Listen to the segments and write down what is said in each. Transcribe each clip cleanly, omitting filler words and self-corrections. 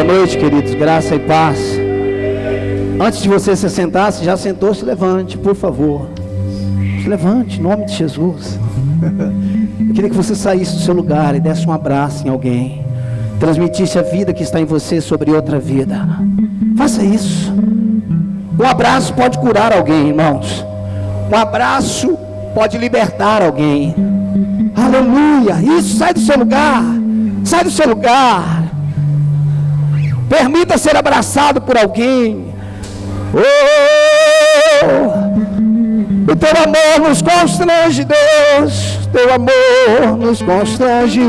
Boa noite, queridos, graça e paz. Antes de você se sentar, se já sentou, se levante, por favor. Se levante, em nome de Jesus. Eu queria que você saísse do seu lugar e desse um abraço em alguém, transmitisse a vida que está em você sobre outra vida. Faça isso. Um abraço pode curar alguém, irmãos. Um abraço pode libertar alguém. Aleluia. Isso, sai do seu lugar. Sai do seu lugar. Permita ser abraçado por alguém. O teu amor nos constrange, Deus. Teu amor nos constrange.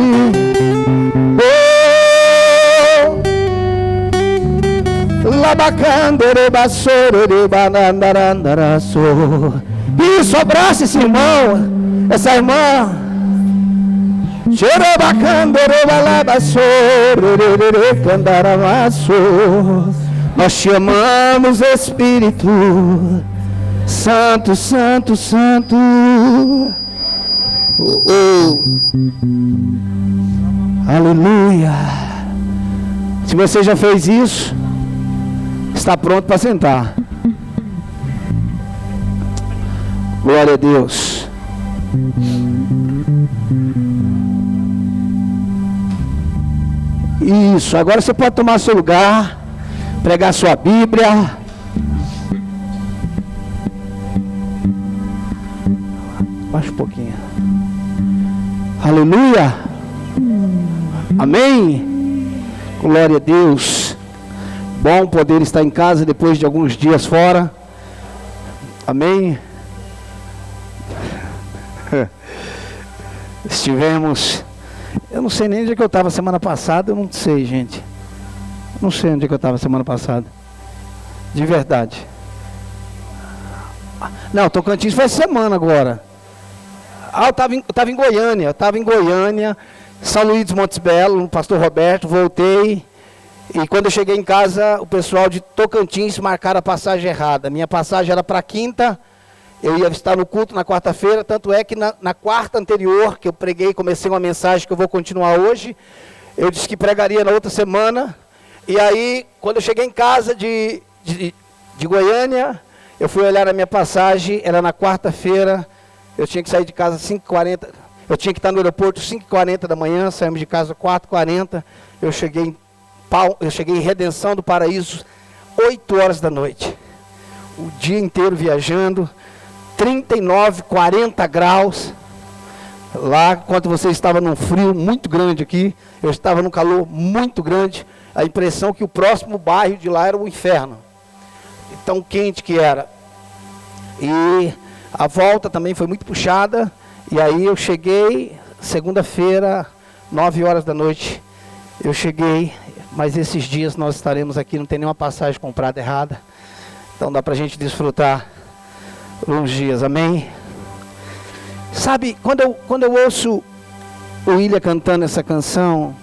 Isso, abraça esse irmão, essa irmã. Nós te amamos, Espírito Santo, Santo, Santo. Aleluia. Se você já fez isso, está pronto para sentar. Glória a Deus. Isso, agora você pode tomar seu lugar, pregar sua Bíblia. Baixa um pouquinho. Aleluia. Amém. Glória a Deus. Bom poder estar em casa depois de alguns dias fora. Amém. Estivemos, eu não sei nem onde é que eu estava semana passada. Eu não sei, gente. Não sei onde é que eu estava semana passada. De verdade. Não, Tocantins foi semana agora. Eu estava em Goiânia. Eu estava em Goiânia, São Luís dos Montes Belo, no Pastor Roberto. Voltei. E quando eu cheguei em casa, o pessoal de Tocantins marcaram a passagem errada. Minha passagem era para quinta. Eu ia estar no culto na quarta-feira, tanto é que na quarta anterior, que eu preguei, comecei uma mensagem que eu vou continuar hoje, eu disse que pregaria na outra semana, e aí, quando eu cheguei em casa de Goiânia, eu fui olhar a minha passagem, era na quarta-feira, eu tinha que sair de casa às 5h40, eu tinha que estar no aeroporto às 5h40 da manhã, saímos de casa às 4h40, eu cheguei em Redenção do Paraíso, 8 horas da noite, o dia inteiro viajando, 39, 40 graus, lá, enquanto você estava num frio muito grande aqui, eu estava num calor muito grande, a impressão que o próximo bairro de lá era o inferno, tão quente que era, e a volta também foi muito puxada, e aí eu cheguei, segunda-feira, 9 horas da noite, eu cheguei, mas esses dias nós estaremos aqui, não tem nenhuma passagem comprada errada, então dá pra gente desfrutar uns dias, amém? Sabe, quando eu ouço o William cantando essa canção,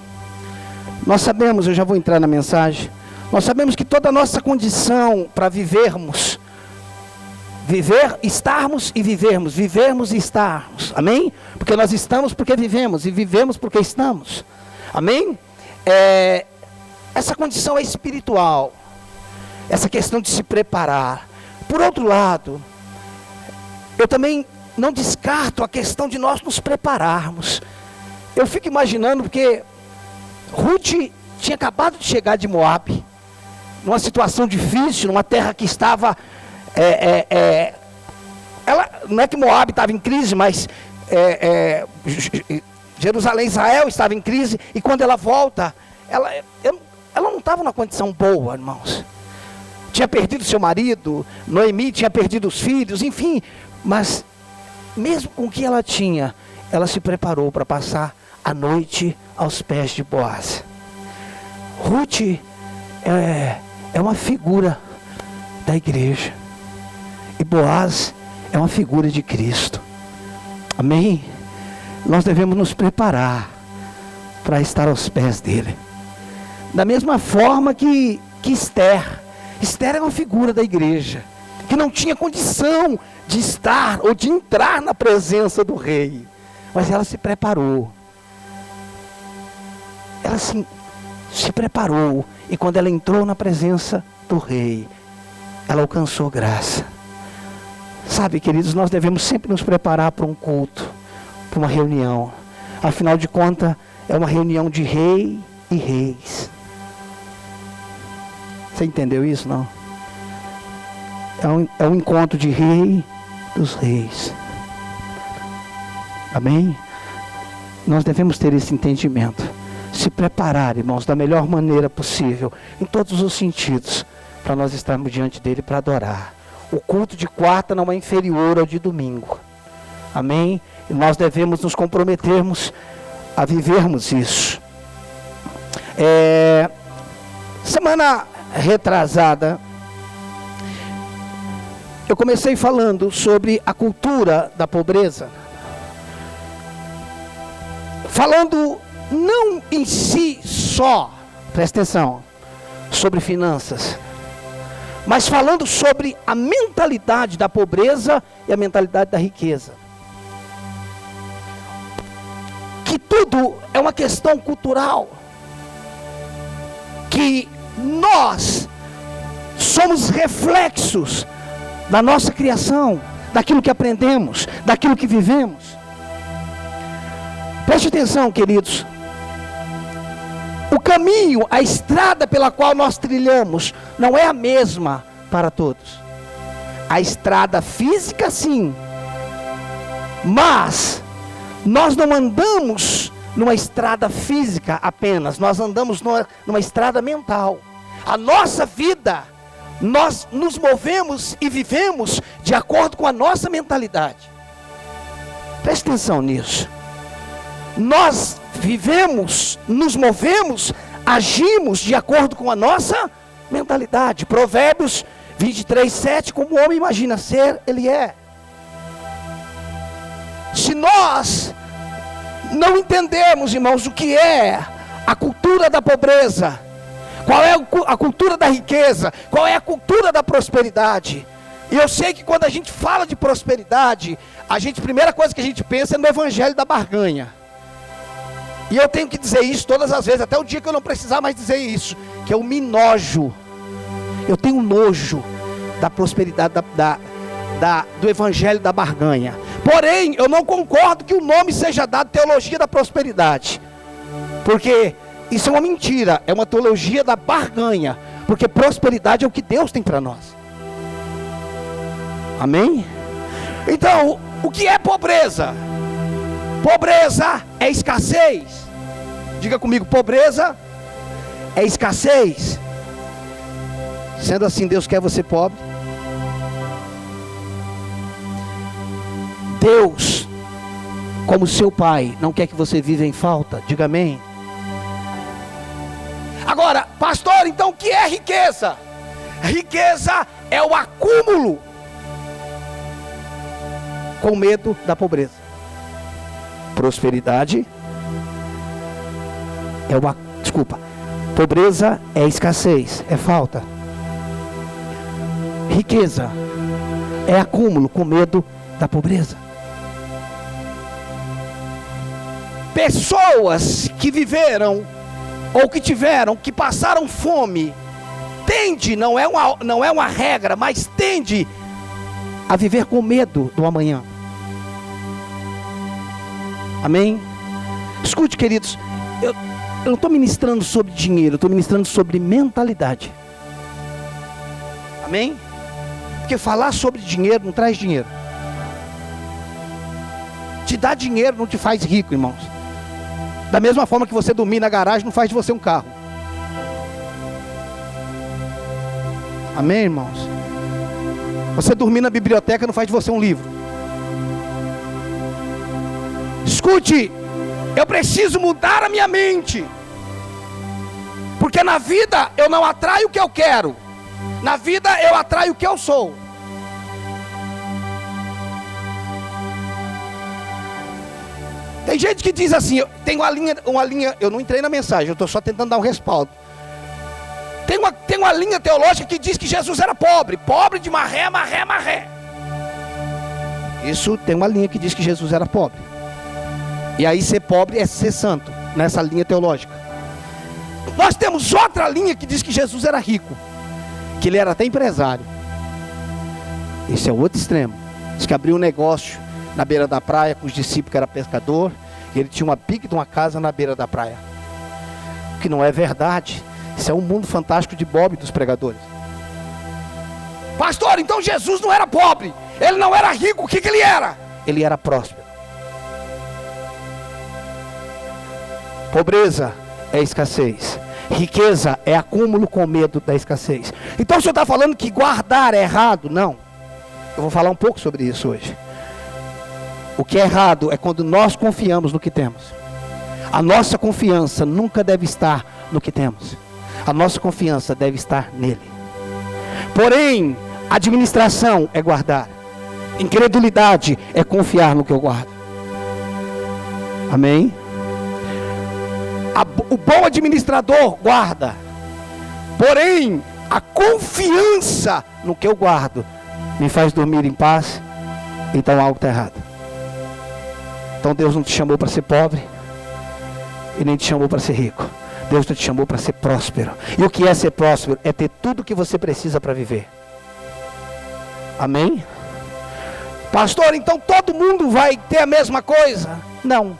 nós sabemos, eu já vou entrar na mensagem, nós sabemos que toda a nossa condição para vivermos, estarmos e vivermos e estarmos, amém? Porque nós estamos porque vivemos e vivemos porque estamos, amém? Essa condição é espiritual, essa questão de se preparar. Por outro lado, eu também não descarto a questão de nós nos prepararmos. Eu fico imaginando, porque Ruth tinha acabado de chegar de Moabe, numa situação difícil, numa terra que estava... ela, não é que Moabe estava em crise, mas Jerusalém, Israel estava em crise, e quando ela volta, ela não estava numa condição boa, irmãos. Tinha perdido seu marido, Noemi tinha perdido os filhos, enfim... Mas, mesmo com o que ela tinha, ela se preparou para passar a noite aos pés de Boaz. Ruth é uma figura da igreja. E Boaz é uma figura de Cristo. Amém? Nós devemos nos preparar para estar aos pés dele. Da mesma forma que Esther. Esther é uma figura da igreja, que não tinha condição de estar ou de entrar na presença do rei, mas ela se preparou, ela se preparou, e quando ela entrou na presença do rei, ela alcançou graça. Sabe, queridos, nós devemos sempre nos preparar para um culto, para uma reunião. Afinal de contas, é uma reunião de rei e reis. Você entendeu isso, não? É um encontro de rei dos reis. Amém? Nós devemos ter esse entendimento. Se preparar, irmãos, da melhor maneira possível, em todos os sentidos, para nós estarmos diante dele para adorar. O culto de quarta não é inferior ao de domingo. Amém? E nós devemos nos comprometermos a vivermos isso. Semana retrasada, eu comecei falando sobre a cultura da pobreza. Falando não em si só, presta atenção, sobre finanças, mas falando sobre a mentalidade da pobreza e a mentalidade da riqueza. Que tudo é uma questão cultural. Que nós somos reflexos da nossa criação, daquilo que aprendemos, daquilo que vivemos. Preste atenção, queridos. O caminho, a estrada pela qual nós trilhamos, não é a mesma para todos. A estrada física, sim. Mas nós não andamos numa estrada física apenas. Nós andamos numa estrada mental. A nossa vida, nós nos movemos e vivemos de acordo com a nossa mentalidade. Preste atenção nisso. Nós vivemos, nos movemos, agimos de acordo com a nossa mentalidade. Provérbios 23:7, como o homem imagina ser, ele é. Se nós não entendermos, irmãos, o que é a cultura da pobreza, qual é a cultura da riqueza, qual é a cultura da prosperidade. E eu sei que quando a gente fala de prosperidade, a primeira coisa que a gente pensa é no evangelho da barganha. E eu tenho que dizer isso todas as vezes, até o dia que eu não precisar mais dizer isso, que eu me nojo. Eu tenho nojo da prosperidade, do evangelho da barganha. Porém, eu não concordo que o nome seja dado teologia da prosperidade. Porque isso é uma mentira, é uma teologia da barganha. Porque prosperidade é o que Deus tem para nós. Amém? Então, o que é pobreza? Pobreza é escassez. Diga comigo, pobreza é escassez. Sendo assim, Deus quer você pobre. Deus, como seu pai, não quer que você viva em falta. Diga amém. Agora, pastor, então o que é riqueza? Riqueza é o acúmulo com medo da pobreza. Prosperidade pobreza é escassez, é falta. Riqueza é acúmulo com medo da pobreza. Pessoas que viveram ou que passaram fome, não é uma regra, mas tende a viver com medo do amanhã. Amém? Escute, queridos, eu não estou ministrando sobre dinheiro, eu estou ministrando sobre mentalidade. Amém? Porque falar sobre dinheiro não traz dinheiro. Te dar dinheiro não te faz rico, irmãos. Da mesma forma que você dormir na garagem não faz de você um carro. Amém, irmãos? Você dormir na biblioteca não faz de você um livro. Escute, eu preciso mudar a minha mente. Porque na vida eu não atraio o que eu quero. Na vida eu atraio o que eu sou. Tem gente que diz assim, tem uma linha, eu não entrei na mensagem, eu estou só tentando dar um respaldo. Tem uma linha teológica que diz que Jesus era pobre de marré. Isso tem uma linha que diz que Jesus era pobre. E aí ser pobre é ser santo, nessa linha teológica. Nós temos outra linha que diz que Jesus era rico, que ele era até empresário. Esse é o outro extremo. Diz que abriu um negócio na beira da praia com os discípulos, que era pescador, e ele tinha uma pique de uma casa na beira da praia. Que não é verdade. Isso é um mundo fantástico de Bob dos pregadores. Pastor, então Jesus não era pobre, ele não era rico, o que ele era? Ele era próspero. Pobreza é escassez, riqueza é acúmulo com medo da escassez. Então o senhor está falando que guardar é errado? Não. Eu vou falar um pouco sobre isso hoje. O que é errado é quando nós confiamos no que temos. A nossa confiança nunca deve estar no que temos. A nossa confiança deve estar nele. Porém, administração é guardar. Incredulidade é confiar no que eu guardo. Amém? O bom administrador guarda. Porém, a confiança no que eu guardo me faz dormir em paz. Então algo está errado. Então Deus não te chamou para ser pobre e nem te chamou para ser rico. Deus te chamou para ser próspero. E o que é ser próspero? É ter tudo o que você precisa para viver. Amém? Pastor, então todo mundo vai ter a mesma coisa? Não.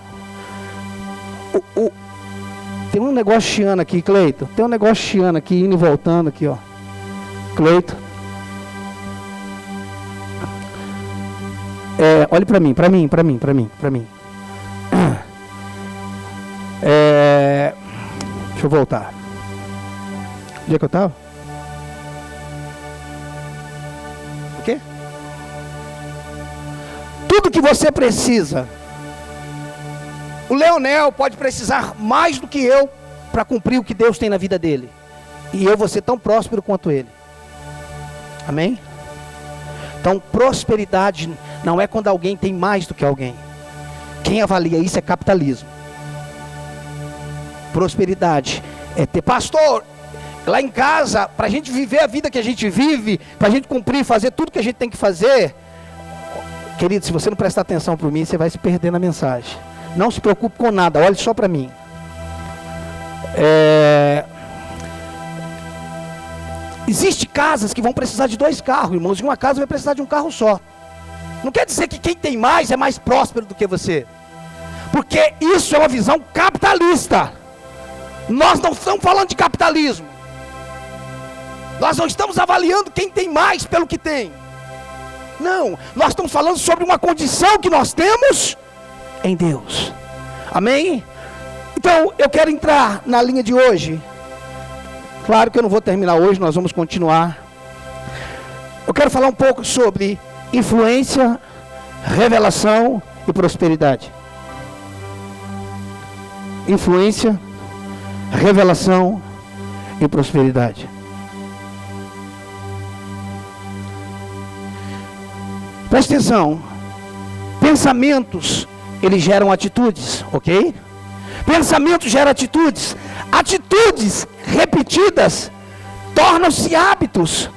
Tem um negócio chiando aqui, Cleito. Tem um negócio chiando aqui, indo e voltando aqui, ó. Cleito. Olhe para mim. Deixa eu voltar. Onde é que eu estava? O quê? Tudo que você precisa. O Leonel pode precisar mais do que eu para cumprir o que Deus tem na vida dele. E eu vou ser tão próspero quanto ele. Amém? Então, prosperidade não é quando alguém tem mais do que alguém. Quem avalia isso é capitalismo. Prosperidade é ter, pastor, lá em casa, para a gente viver a vida que a gente vive, para a gente cumprir, fazer tudo que a gente tem que fazer. Querido, se você não prestar atenção para mim, você vai se perder na mensagem. Não se preocupe com nada, olhe só para mim. Existem casas que vão precisar de 2 carros, irmãos, e uma casa vai precisar de um carro só. Não quer dizer que quem tem mais é mais próspero do que você, porque isso é uma visão capitalista. Nós não estamos falando de capitalismo. Nós não estamos avaliando quem tem mais pelo que tem. Não, nós estamos falando sobre uma condição que nós temos em Deus. Amém? Então eu quero entrar na linha de hoje. Claro que eu não vou terminar hoje, nós vamos continuar. Eu quero falar um pouco sobre influência, revelação e prosperidade. Influência, revelação e prosperidade. Presta atenção. Pensamentos, eles geram atitudes, ok? Pensamentos geram atitudes. Atitudes repetidas tornam-se hábitos.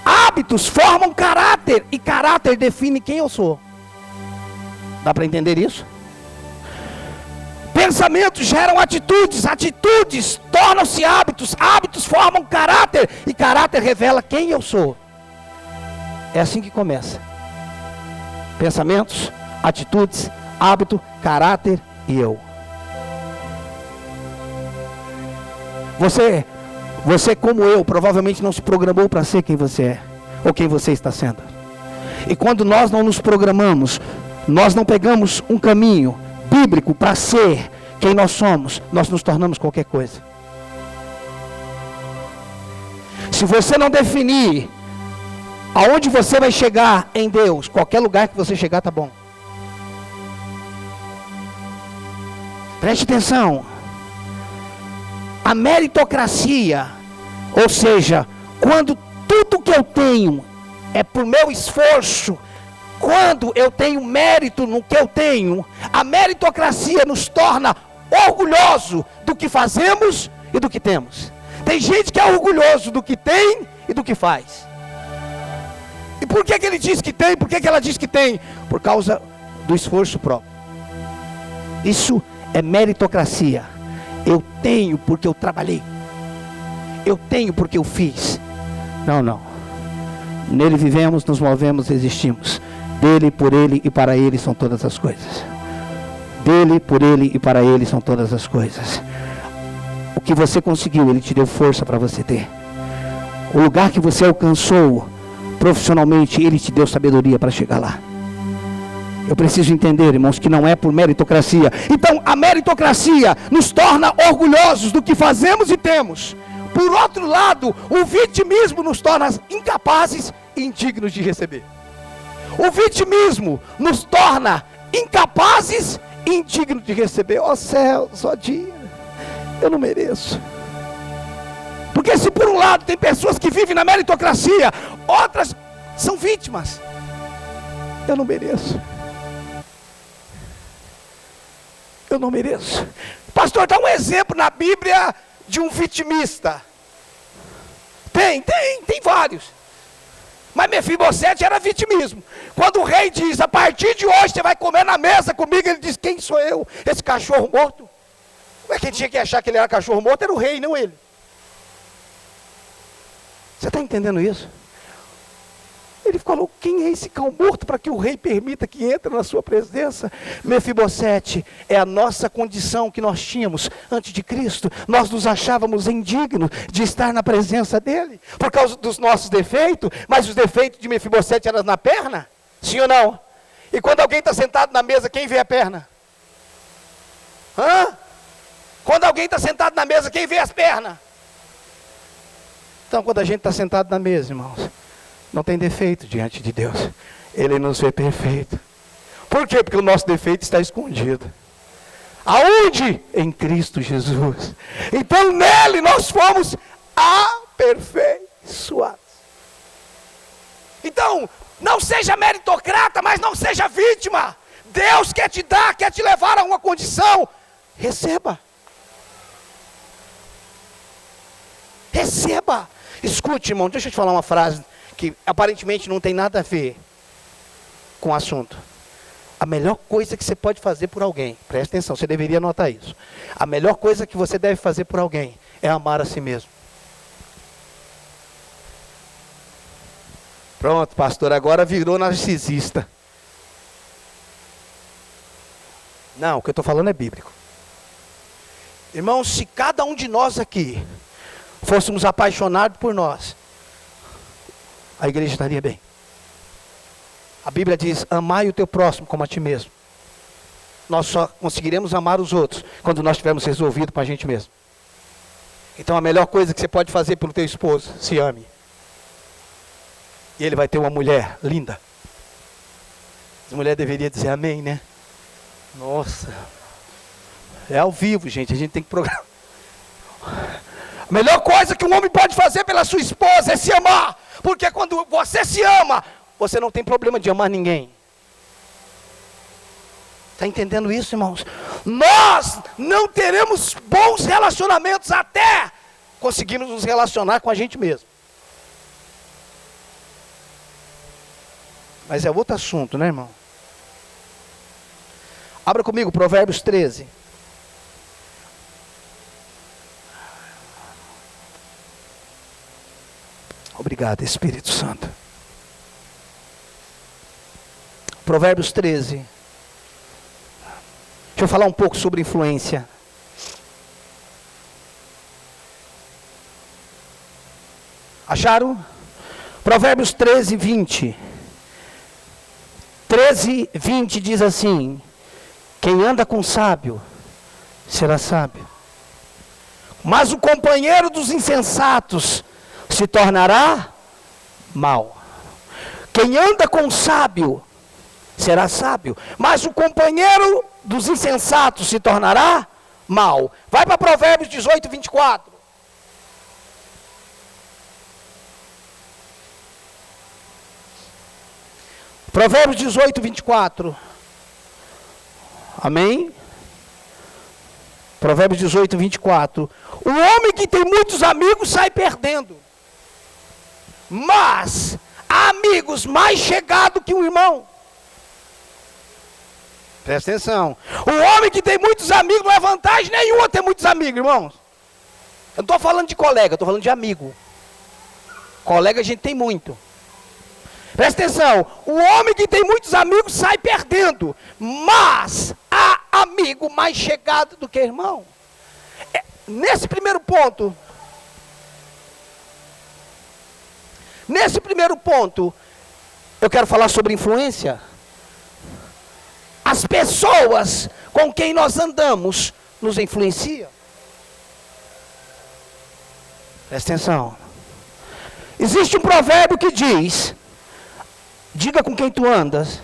Hábitos formam caráter, e caráter define quem eu sou. Dá para entender isso? Pensamentos geram atitudes, atitudes tornam-se hábitos, hábitos formam caráter, e caráter revela quem eu sou. É assim que começa. Pensamentos, atitudes, hábito, caráter e eu. Você como eu, provavelmente não se programou para ser quem você é, ou quem você está sendo. E quando nós não nos programamos, nós não pegamos um caminho bíblico para ser quem nós somos, nós nos tornamos qualquer coisa. Se você não definir aonde você vai chegar em Deus, qualquer lugar que você chegar tá bom. Preste atenção. A meritocracia, ou seja, quando tudo que eu tenho é por meu esforço, quando eu tenho mérito no que eu tenho, a meritocracia nos torna orgulhoso do que fazemos e do que temos. Tem gente que é orgulhoso do que tem e do que faz. E por que ele diz que tem? Por que ela diz que tem? Por causa do esforço próprio. Isso é meritocracia. Eu tenho porque eu trabalhei. Eu tenho porque eu fiz. Não, não. Nele vivemos, nos movemos, existimos. Dele, por ele e para ele são todas as coisas. Dele, por ele e para ele são todas as coisas. O que você conseguiu, ele te deu força para você ter. O lugar que você alcançou profissionalmente, ele te deu sabedoria para chegar lá. Eu preciso entender, irmãos, que não é por meritocracia. Então, a meritocracia nos torna orgulhosos do que fazemos e temos. Por outro lado, o vitimismo nos torna incapazes e indignos de receber. O vitimismo nos torna incapazes e indignos de receber. Ó céu, só dia, eu não mereço. Porque se por um lado tem pessoas que vivem na meritocracia, outras são vítimas. Eu não mereço. Eu não mereço. Pastor, dá um exemplo na Bíblia de um vitimista. Tem vários. Mas Mefibosete era vitimismo. Quando o rei diz, a partir de hoje você vai comer na mesa comigo, ele diz, quem sou eu? Esse cachorro morto? Como é que ele tinha que achar que ele era cachorro morto? Era o rei, não ele. Você está entendendo isso? Ele falou, quem é esse cão morto para que o rei permita que entre na sua presença? Mefibosete é a nossa condição que nós tínhamos antes de Cristo. Nós nos achávamos indignos de estar na presença dele, por causa dos nossos defeitos, mas os defeitos de Mefibosete eram na perna? Sim ou não? E quando alguém está sentado na mesa, quem vê a perna? Quando alguém está sentado na mesa, quem vê as pernas? Então, quando a gente está sentado na mesa, irmãos, não tem defeito diante de Deus. Ele nos vê perfeito. Por quê? Porque o nosso defeito está escondido. Aonde? Em Cristo Jesus. Então nele nós fomos aperfeiçoados. Então, não seja meritocrata, mas não seja vítima. Deus quer te dar, quer te levar a uma condição. Receba. Receba. Escute, irmão, deixa eu te falar uma frase que aparentemente não tem nada a ver com o assunto. A melhor coisa que você pode fazer por alguém, presta atenção, você deveria anotar isso. A melhor coisa que você deve fazer por alguém é amar a si mesmo. Pronto, pastor, agora virou narcisista. Não, o que eu estou falando é bíblico. Irmãos, se cada um de nós aqui fôssemos apaixonados por nós, a igreja estaria bem. A Bíblia diz, amai o teu próximo como a ti mesmo. Nós só conseguiremos amar os outros quando nós tivermos resolvido com a gente mesmo. Então a melhor coisa que você pode fazer pelo teu esposo, se ame. E ele vai ter uma mulher linda. As mulheres deveriam dizer amém, né? Nossa. É ao vivo, gente, a gente tem que programar. A melhor coisa que um homem pode fazer pela sua esposa é se amar. Porque quando você se ama, você não tem problema de amar ninguém. Está entendendo isso, irmãos? Nós não teremos bons relacionamentos até conseguirmos nos relacionar com a gente mesmo. Mas é outro assunto, né, irmão? Abra comigo Provérbios 13. Obrigado, Espírito Santo. Provérbios 13. Deixa eu falar um pouco sobre influência. Acharam? Provérbios 13, 20. 13, 20 diz assim: quem anda com sábio será sábio, mas o companheiro dos insensatos se tornará mau. Quem anda com sábio será sábio, mas o companheiro dos insensatos se tornará mau. Vai para Provérbios 18, 24. Provérbios 18, 24. Amém? Provérbios 18, 24. O homem que tem muitos amigos sai perdendo, mas há amigos mais chegados que um irmão. Presta atenção. O homem que tem muitos amigos não é vantagem nenhuma ter muitos amigos, irmãos. Eu não estou falando de colega, estou falando de amigo. Colega a gente tem muito. Presta atenção. O homem que tem muitos amigos sai perdendo. Mas há amigo mais chegado do que irmão. Nesse primeiro ponto, eu quero falar sobre influência. As pessoas com quem nós andamos nos influenciam. Presta atenção. Existe um provérbio que diz: diga com quem tu andas,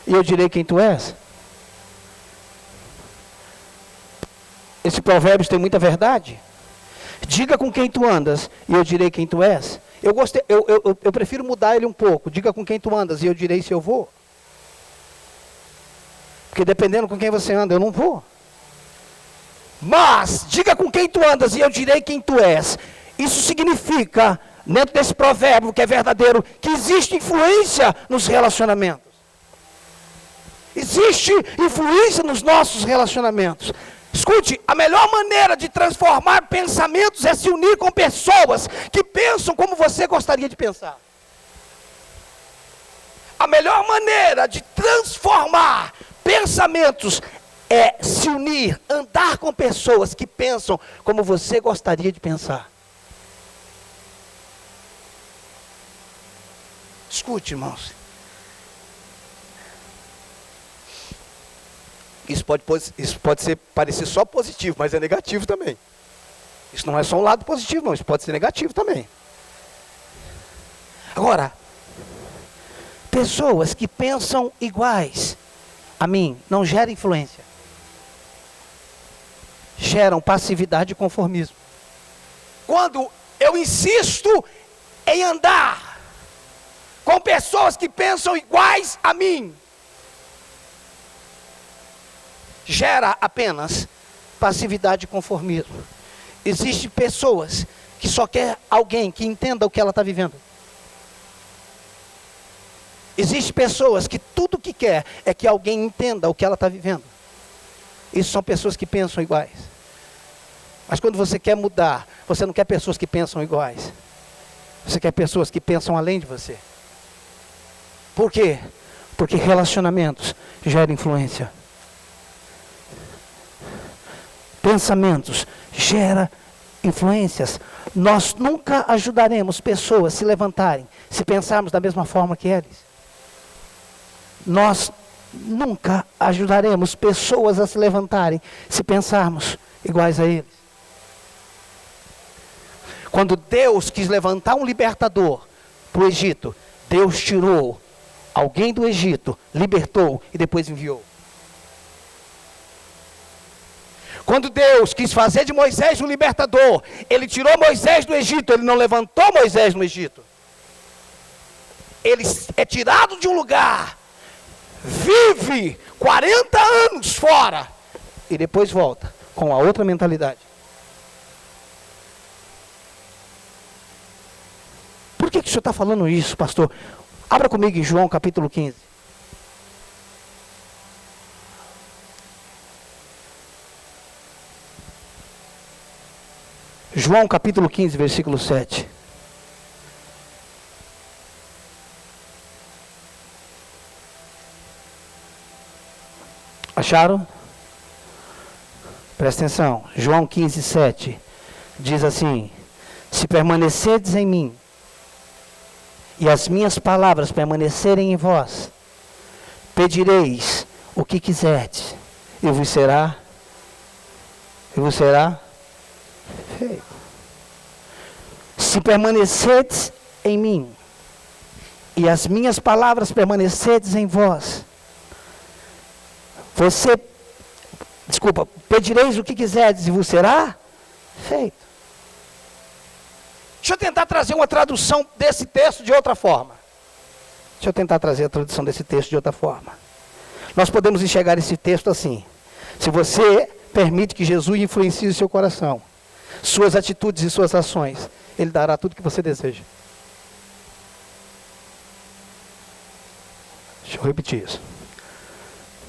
e eu direi quem tu és. Esse provérbio tem muita verdade. Diga com quem tu andas, e eu direi quem tu és. Eu prefiro mudar ele um pouco. Diga com quem tu andas, e eu direi se eu vou. Porque dependendo com quem você anda, eu não vou. Mas, diga com quem tu andas, e eu direi quem tu és. Isso significa, dentro desse provérbio que é verdadeiro, que existe influência nos relacionamentos. Existe influência nos nossos relacionamentos. Escute, a melhor maneira de transformar pensamentos é se unir com pessoas que pensam como você gostaria de pensar. A melhor maneira de transformar pensamentos é se unir, andar com pessoas que pensam como você gostaria de pensar. Escute, irmãos. Isso pode parecer só positivo, mas é negativo também. Isso não é só um lado positivo, não. Isso pode ser negativo também. Agora, pessoas que pensam iguais a mim não geram influência. Geram passividade e conformismo. Quando eu insisto em andar com pessoas que pensam iguais a mim, gera apenas passividade e conformismo. Existem pessoas que só quer alguém que entenda o que ela está vivendo. Existem pessoas que tudo que quer é que alguém entenda o que ela está vivendo. Isso são pessoas que pensam iguais. Mas quando você quer mudar, você não quer pessoas que pensam iguais. Você quer pessoas que pensam além de você. Por quê? Porque relacionamentos geram influência. Pensamentos geram influências. Nós nunca ajudaremos pessoas a se levantarem se pensarmos da mesma forma que eles. Nós nunca ajudaremos pessoas a se levantarem se pensarmos iguais a eles. Quando Deus quis levantar um libertador para o Egito, Deus tirou alguém do Egito, libertou e depois enviou. Quando Deus quis fazer de Moisés um libertador, Ele tirou Moisés do Egito, Ele não levantou Moisés no Egito. Ele é tirado de um lugar, vive 40 anos fora, e depois volta com a outra mentalidade. Por que o senhor está falando isso, pastor? Abra comigo em João capítulo 15. João capítulo 15, versículo 7. Acharam? Presta atenção. João 15, 7. Diz assim: se permanecerdes em mim, e as minhas palavras permanecerem em vós, pedireis o que quiserdes, e vos será feito. Se permanecerdes em mim, e as minhas palavras permanecerdes em vós, pedireis o que quiserdes, e vos será feito. Deixa eu tentar trazer uma tradução desse texto de outra forma. Nós podemos enxergar esse texto assim: se você permite que Jesus influencie o seu coração, suas atitudes e suas ações, Ele dará tudo que você deseja. Deixa eu repetir isso.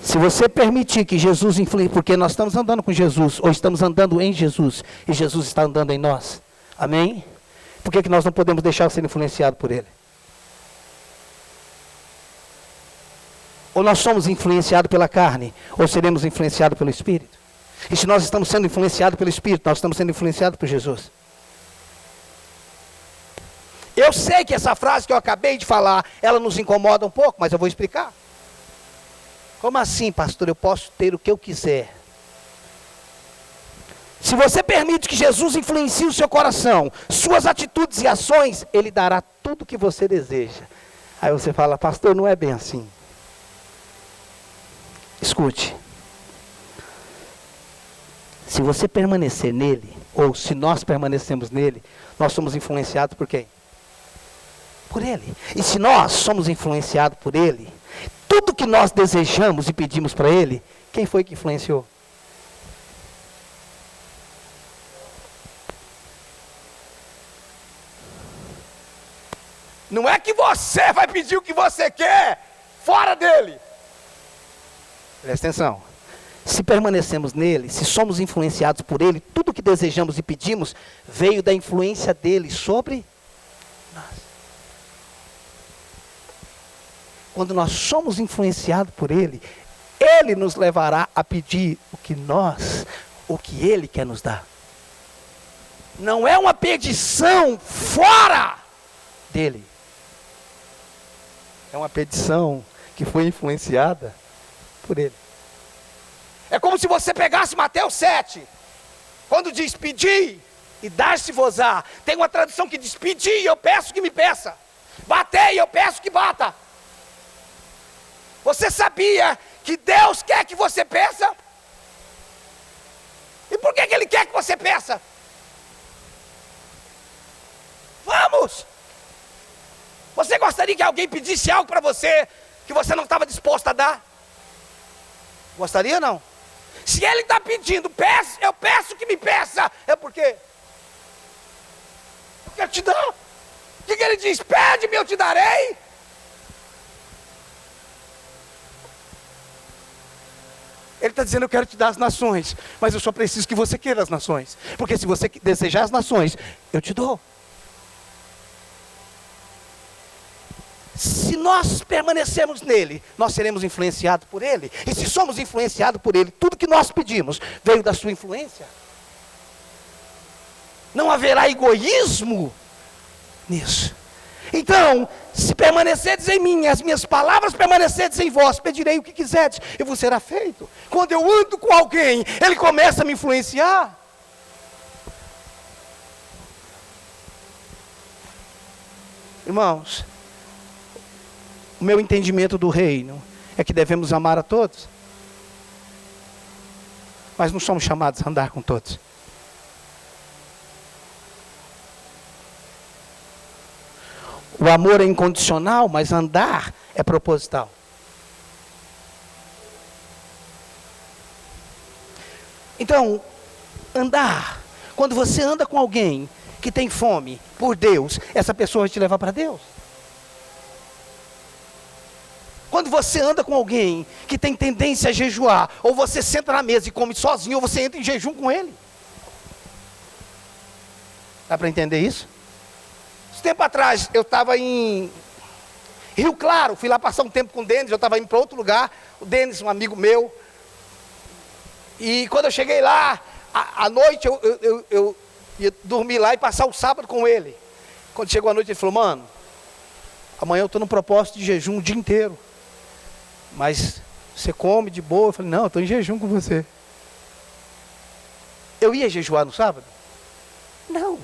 Se você permitir que Jesus influencie, porque nós estamos andando com Jesus, ou estamos andando em Jesus, e Jesus está andando em nós. Amém? Por que nós não podemos deixar ser influenciado por Ele? Ou nós somos influenciados pela carne, ou seremos influenciados pelo Espírito? E se nós estamos sendo influenciados pelo Espírito, nós estamos sendo influenciados por Jesus. Eu sei que essa frase que eu acabei de falar, ela nos incomoda um pouco, mas eu vou explicar. Como assim, pastor? Eu posso ter o que eu quiser. Se você permite que Jesus influencie o seu coração, suas atitudes e ações, Ele dará tudo o que você deseja. Aí você fala, pastor, não é bem assim. Escute. Se você permanecer nele, ou se nós permanecemos nele, nós somos influenciados por quem? Por Ele. E se nós somos influenciados por Ele, tudo que nós desejamos e pedimos para Ele, quem foi que influenciou? Não é que você vai pedir o que você quer fora dele. Presta atenção. Se permanecemos nele, se somos influenciados por ele, tudo que desejamos e pedimos veio da influência dele sobre nós. Quando nós somos influenciados por ele, ele nos levará a pedir o que ele quer nos dar. Não é uma petição fora dele. É uma petição que foi influenciada por ele. É como se você pegasse Mateus 7, quando diz pedir e dar-se-vos-á. Tem uma tradução que diz pedir e eu peço que me peça. Bater e eu peço que bata. Você sabia que Deus quer que você peça? E por que Ele quer que você peça? Vamos! Você gostaria que alguém pedisse algo para você que você não estava disposto a dar? Gostaria ou não? Se Ele está pedindo, eu peço que me peça. É porque eu quero te dar. O que Ele diz? Pede-me, eu te darei. Ele está dizendo, eu quero te dar as nações, mas eu só preciso que você queira as nações. Porque se você desejar as nações, eu te dou. Se nós permanecermos nele, nós seremos influenciados por ele. E se somos influenciados por ele, tudo que nós pedimos veio da sua influência. Não haverá egoísmo nisso. Então, se permanecerdes em mim, as minhas palavras permanecerdes em vós, pedirei o que quiserdes e vos será feito. Quando eu ando com alguém, ele começa a me influenciar. Irmãos, o meu entendimento do reino é que devemos amar a todos, mas não somos chamados a andar com todos. O amor é incondicional, mas andar é proposital. Então, andar, quando você anda com alguém que tem fome por Deus, essa pessoa vai te levar para Deus. Quando você anda com alguém que tem tendência a jejuar, ou você senta na mesa e come sozinho, ou você entra em jejum com ele. Dá para entender isso? Tempo atrás, eu estava em Rio Claro, fui lá passar um tempo com o Denis, eu estava indo para outro lugar, o Denis, um amigo meu, e quando eu cheguei lá, à noite, eu ia dormir lá e passar o sábado com ele. Quando chegou a noite, ele falou, mano, amanhã eu estou num propósito de jejum o dia inteiro, mas você come de boa? Eu falei, não, eu estou em jejum com você. Eu ia jejuar no sábado? Não.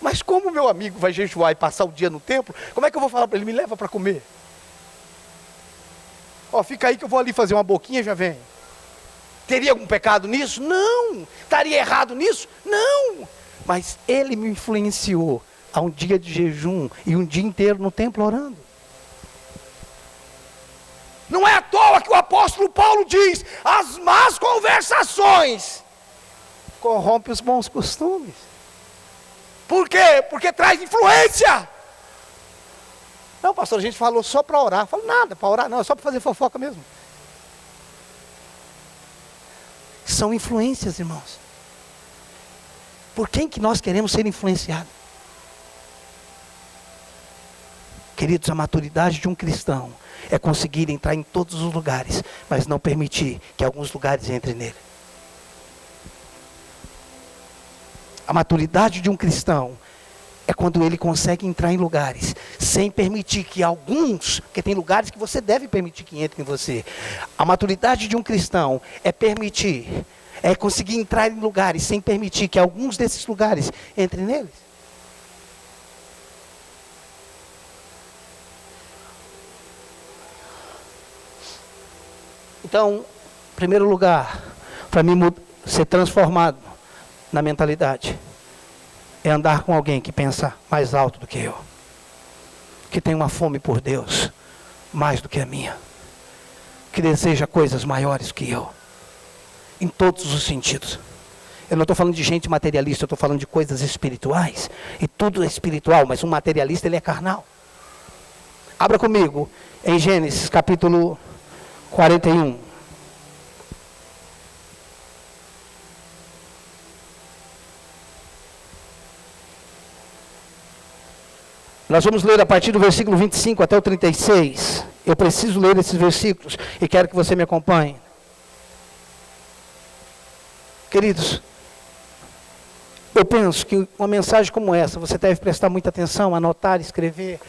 Mas como meu amigo vai jejuar e passar o dia no templo, como é que eu vou falar para ele, me leva para comer? Ó, fica aí que eu vou ali fazer uma boquinha e já vem. Teria algum pecado nisso? Não. Estaria errado nisso? Não. Mas ele me influenciou a um dia de jejum e um dia inteiro no templo orando. Não é à toa que o apóstolo Paulo diz, as más conversações corrompem os bons costumes. Por quê? Porque traz influência. Não, pastor, a gente falou só para orar. Eu falo, nada, para orar não, é só para fazer fofoca mesmo. são influências, irmãos. Por quem que nós queremos ser influenciados? Queridos, a maturidade de um cristão é conseguir entrar em todos os lugares, mas não permitir que alguns lugares entrem nele. A maturidade de um cristão é quando ele consegue entrar em lugares, sem permitir que alguns, porque tem lugares que você deve permitir que entrem em você. A maturidade de um cristão é conseguir entrar em lugares, sem permitir que alguns desses lugares entrem neles. Então, em primeiro lugar, para mim ser transformado na mentalidade, é andar com alguém que pensa mais alto do que eu, que tem uma fome por Deus mais do que a minha, que deseja coisas maiores que eu, em todos os sentidos. Eu não estou falando de gente materialista, eu estou falando de coisas espirituais, e tudo é espiritual, mas um materialista ele é carnal. Abra comigo em Gênesis capítulo 41. Nós vamos ler a partir do versículo 25 até o 36. Eu preciso ler esses versículos e quero que você me acompanhe. Queridos, eu penso que uma mensagem como essa, você deve prestar muita atenção, anotar, escrever,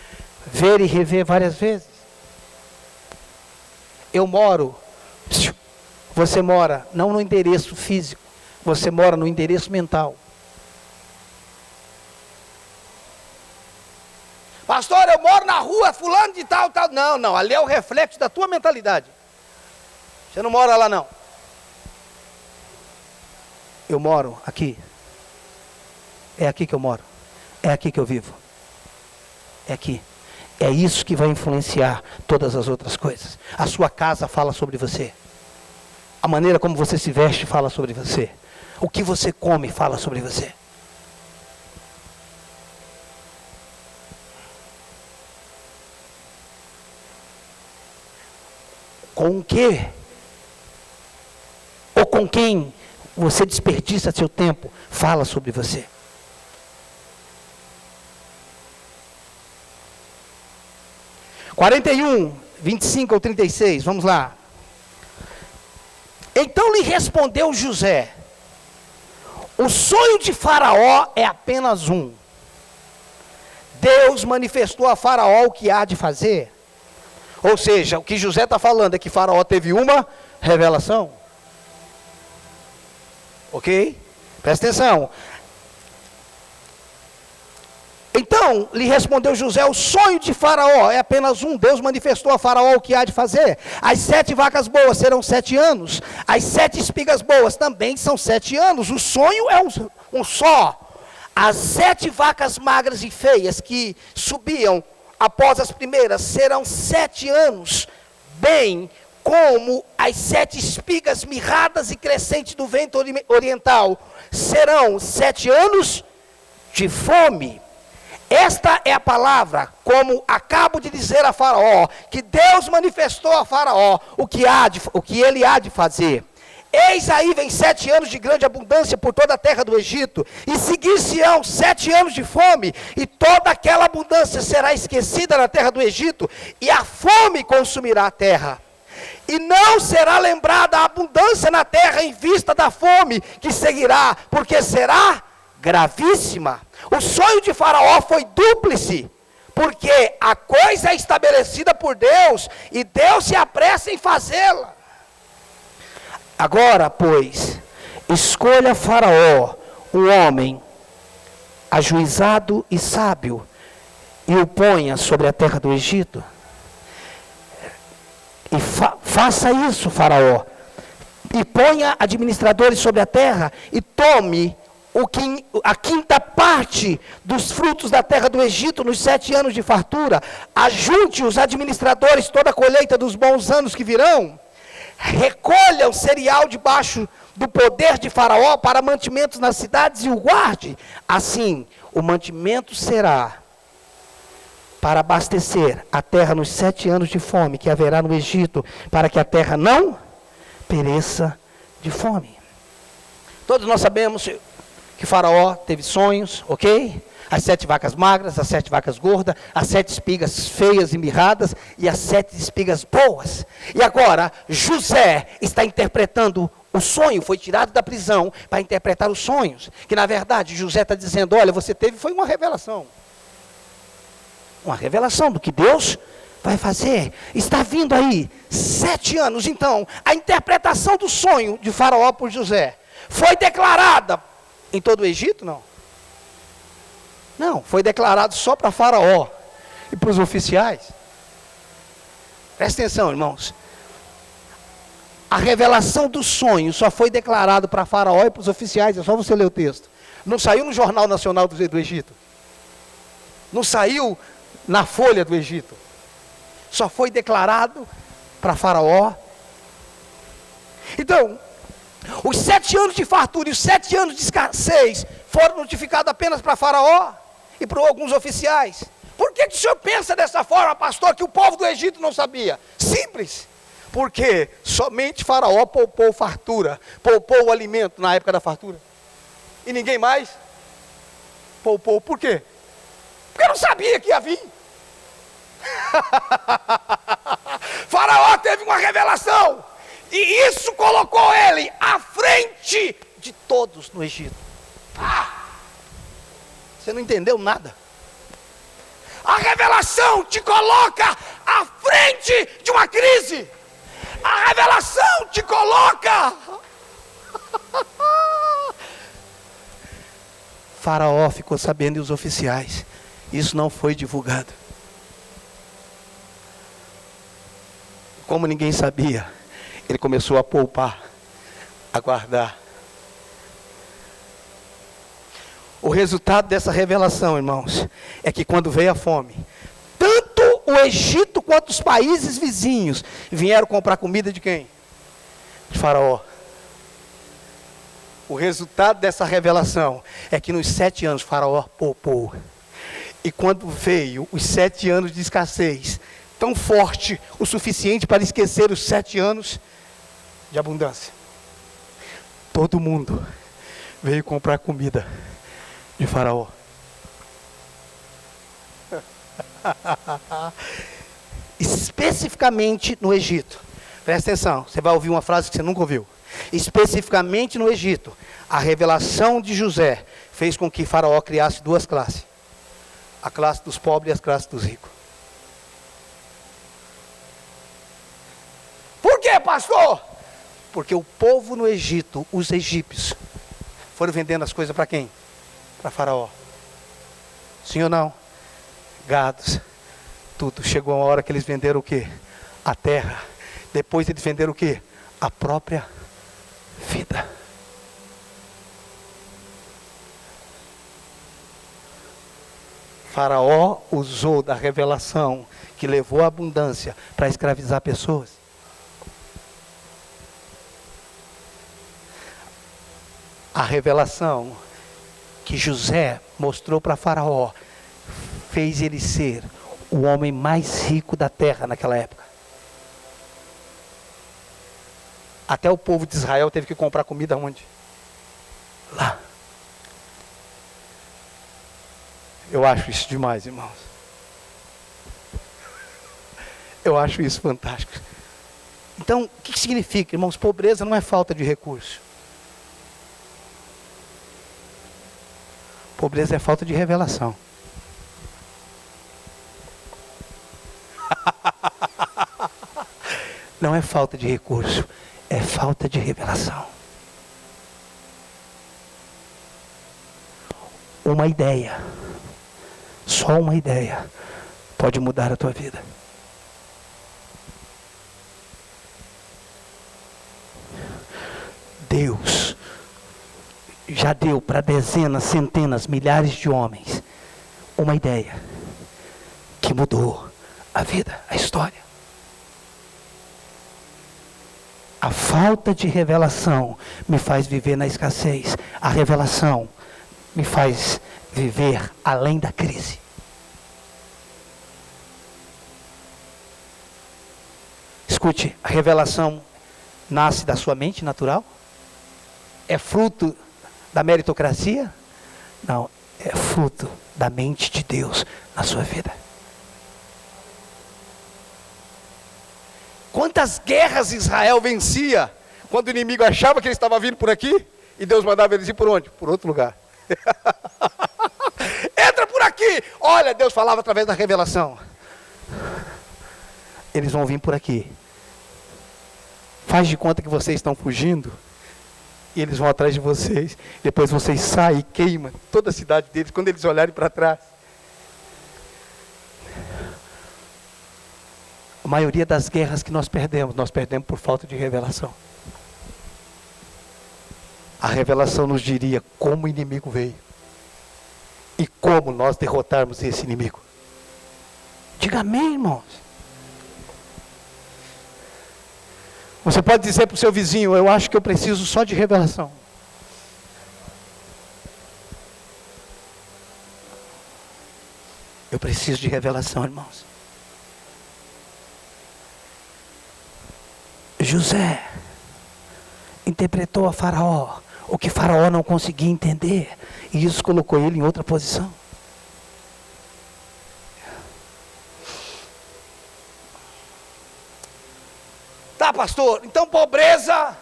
ver e rever várias vezes. Eu moro, você mora não no endereço físico, você mora no endereço mental. Pastor, eu moro na rua fulano de tal. Não, ali é o reflexo da tua mentalidade. Você não mora lá não. Eu moro aqui. É aqui que eu moro. É aqui que eu vivo. É aqui. É isso que vai influenciar todas as outras coisas. A sua casa fala sobre você. A maneira como você se veste fala sobre você. O que você come fala sobre você. Com o que ou com quem você desperdiça seu tempo, fala sobre você. (41, 25 ao 36, vamos lá. Então lhe respondeu José: o sonho de Faraó é apenas um. Deus manifestou a Faraó o que há de fazer. Ou seja, o que José está falando é que Faraó teve uma revelação. Ok? Presta atenção. Então, lhe respondeu José: o sonho de Faraó é apenas um. Deus manifestou a Faraó o que há de fazer. As 7 vacas boas serão 7 anos. As 7 espigas boas também são 7 anos. O sonho é um só. As 7 vacas magras e feias que subiam após as primeiras serão 7 anos, bem como as 7 espigas mirradas e crescentes do vento oriental serão 7 anos de fome. Esta é a palavra, como acabo de dizer a Faraó, que Deus manifestou a Faraó o que ele há de fazer. Eis aí vem 7 anos de grande abundância por toda a terra do Egito, e seguir-se-ão 7 anos de fome, e toda aquela abundância será esquecida na terra do Egito, e a fome consumirá a terra. E não será lembrada a abundância na terra em vista da fome que seguirá, porque será gravíssima. O sonho de Faraó foi dúplice, porque a coisa é estabelecida por Deus, e Deus se apressa em fazê-la. Agora, pois, escolha Faraó, um homem ajuizado e sábio, e o ponha sobre a terra do Egito. E faça isso, Faraó, e ponha administradores sobre a terra, e tome a 5ª parte dos frutos da terra do Egito nos 7 anos de fartura. Ajunte os administradores toda a colheita dos bons anos que virão. Recolha o cereal debaixo do poder de Faraó para mantimentos nas cidades e o guarde. Assim, o mantimento será para abastecer a terra nos 7 anos de fome que haverá no Egito, para que a terra não pereça de fome. Todos nós sabemos que Faraó teve sonhos, ok? As 7 vacas magras, as 7 vacas gordas, as 7 espigas feias e mirradas e as 7 espigas boas. E agora, José está interpretando o sonho, foi tirado da prisão para interpretar os sonhos. Que na verdade, José está dizendo, olha, você teve, foi uma revelação. Uma revelação do que Deus vai fazer. Está vindo aí 7 anos. Então, a interpretação do sonho de Faraó por José foi declarada em todo o Egito? Não. Não, foi declarado só para Faraó e para os oficiais. Presta atenção, irmãos. A revelação do sonho só foi declarado para Faraó e para os oficiais. É só você ler o texto. Não saiu no Jornal Nacional do Egito. Não saiu na Folha do Egito. Só foi declarado para Faraó. Então, os 7 anos de fartura e os 7 anos de escassez foram notificados apenas para Faraó e para alguns oficiais. Por que o senhor pensa dessa forma, pastor, que o povo do Egito não sabia? Simples. Porque somente Faraó poupou fartura, poupou o alimento na época da fartura. E ninguém mais poupou. Por quê? Porque não sabia que ia vir. Faraó teve uma revelação. E isso colocou ele à frente de todos no Egito. Você não entendeu nada. A revelação te coloca à frente de uma crise. A revelação te coloca. Faraó ficou sabendo e os oficiais. Isso não foi divulgado. Como ninguém sabia, ele começou a poupar, a guardar. O resultado dessa revelação, irmãos, é que quando veio a fome, tanto o Egito quanto os países vizinhos vieram comprar comida de quem? De Faraó. O resultado dessa revelação é que nos 7 anos Faraó poupou. E quando veio os 7 anos de escassez, tão forte o suficiente para esquecer os 7 anos de abundância, todo mundo veio comprar comida de Faraó. Especificamente no Egito. Presta atenção, você vai ouvir uma frase que você nunca ouviu. Especificamente no Egito, a revelação de José fez com que Faraó criasse 2 classes. A classe dos pobres e a classe dos ricos. Por quê, pastor? Porque o povo no Egito, os egípcios, foram vendendo as coisas para quem? Para Faraó. Sim ou não? Gados, tudo. Chegou a hora que eles venderam o quê? A terra. Depois eles venderam o quê? A própria vida. Faraó usou da revelação que levou à abundância para escravizar pessoas. A revelação que José mostrou para Faraó fez ele ser o homem mais rico da terra naquela época. Até o povo de Israel teve que comprar comida onde? Lá. Eu acho isso demais, irmãos. Eu acho isso fantástico. Então, o que significa, irmãos? Pobreza não é falta de recurso. Pobreza é falta de revelação. Não é falta de recurso, é falta de revelação. Uma ideia, só uma ideia, pode mudar a tua vida. Deus já deu para dezenas, centenas, milhares de homens uma ideia que mudou a vida, a história. A falta de revelação me faz viver na escassez. A revelação me faz viver além da crise. Escute, a revelação nasce da sua mente natural? é fruto da meritocracia? Não, é fruto da mente de Deus na sua vida. Quantas guerras Israel vencia quando o inimigo achava que ele estava vindo por aqui e Deus mandava eles ir por onde? Por outro lugar. Entra por aqui. Olha, Deus falava através da revelação. Eles vão vir por aqui. Faz de conta que vocês estão fugindo e eles vão atrás de vocês. Depois vocês saem e queimam toda a cidade deles quando eles olharem para trás. A maioria das guerras que nós perdemos por falta de revelação. A revelação nos diria como o inimigo veio e como nós derrotarmos esse inimigo. Diga amém, irmãos. Você pode dizer para o seu vizinho: eu acho que eu preciso só de revelação. Eu preciso de revelação, irmãos. José interpretou a Faraó o que Faraó não conseguia entender, e isso colocou ele em outra posição. Tá, pastor, então pobreza,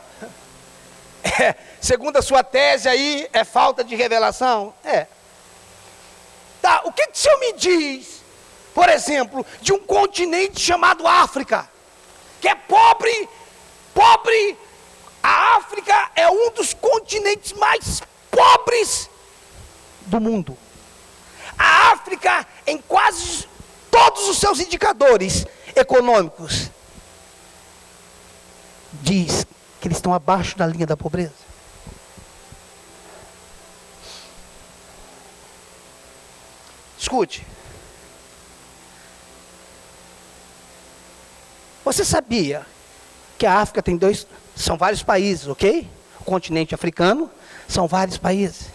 segundo a sua tese aí, é falta de revelação? É. Tá, o que o senhor me diz, por exemplo, de um continente chamado África, que é pobre, a África é um dos continentes mais pobres do mundo. A África, em quase todos os seus indicadores econômicos, diz que eles estão abaixo da linha da pobreza. Escute. Você sabia que a África tem são vários países, ok? O continente africano são vários países.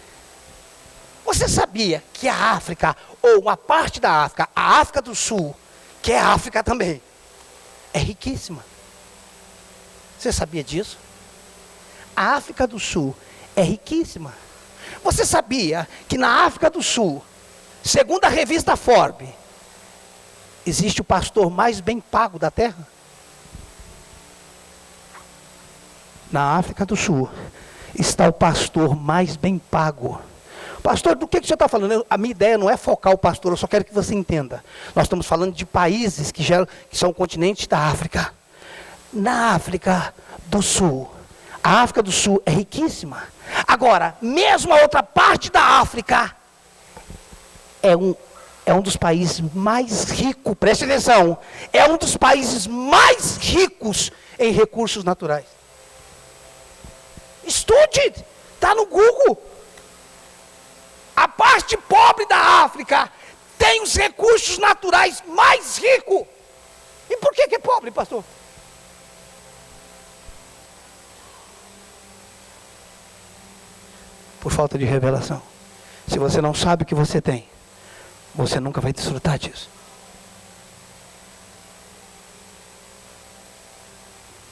Você sabia que a África, ou uma parte da África, a África do Sul, que é a África também, é riquíssima? Você sabia disso? A África do Sul é riquíssima. Você sabia que na África do Sul, segundo a revista Forbes, existe o pastor mais bem pago da terra? Na África do Sul está o pastor mais bem pago. Pastor, do que o senhor está falando? A minha ideia não é focar o pastor, eu só quero que você entenda. Nós estamos falando de países que são continentes da África. Na África do Sul, a África do Sul é riquíssima. Agora, mesmo a outra parte da África é um dos países mais ricos, preste atenção, é um dos países mais ricos em recursos naturais. Estude, está no Google. A parte pobre da África tem os recursos naturais mais ricos. E por que é pobre, pastor? Por falta de revelação. Se você não sabe o que você tem, você nunca vai desfrutar disso.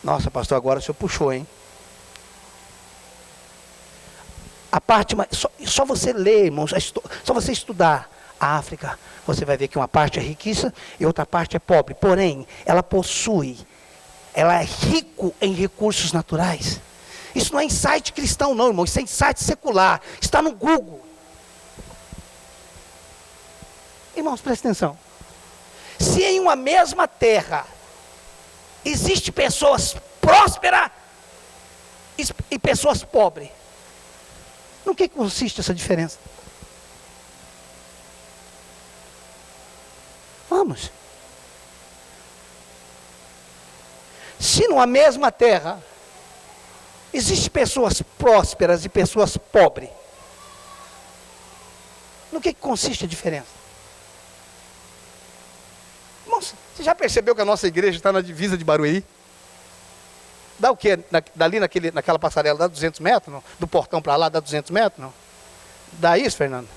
Nossa, pastor, agora o senhor puxou, hein? A parte mais, só você ler, irmãos, só você estudar a África, você vai ver que uma parte é riquíssima e outra parte é pobre. Porém, ela é rico em recursos naturais. Isso não é insight cristão não, irmão, isso é insight secular. Está no Google. Irmãos, prestem atenção. Se em uma mesma terra existe pessoas prósperas e pessoas pobres, no que consiste essa diferença? Vamos. Se numa mesma terra existem pessoas prósperas e pessoas pobres, no que consiste a diferença? Irmãos, você já percebeu que a nossa igreja está na divisa de Barueri? Dá o quê? Dali naquela passarela, dá 200 metros? Não? Do portão para lá, dá 200 metros? Não? Dá isso, Fernando?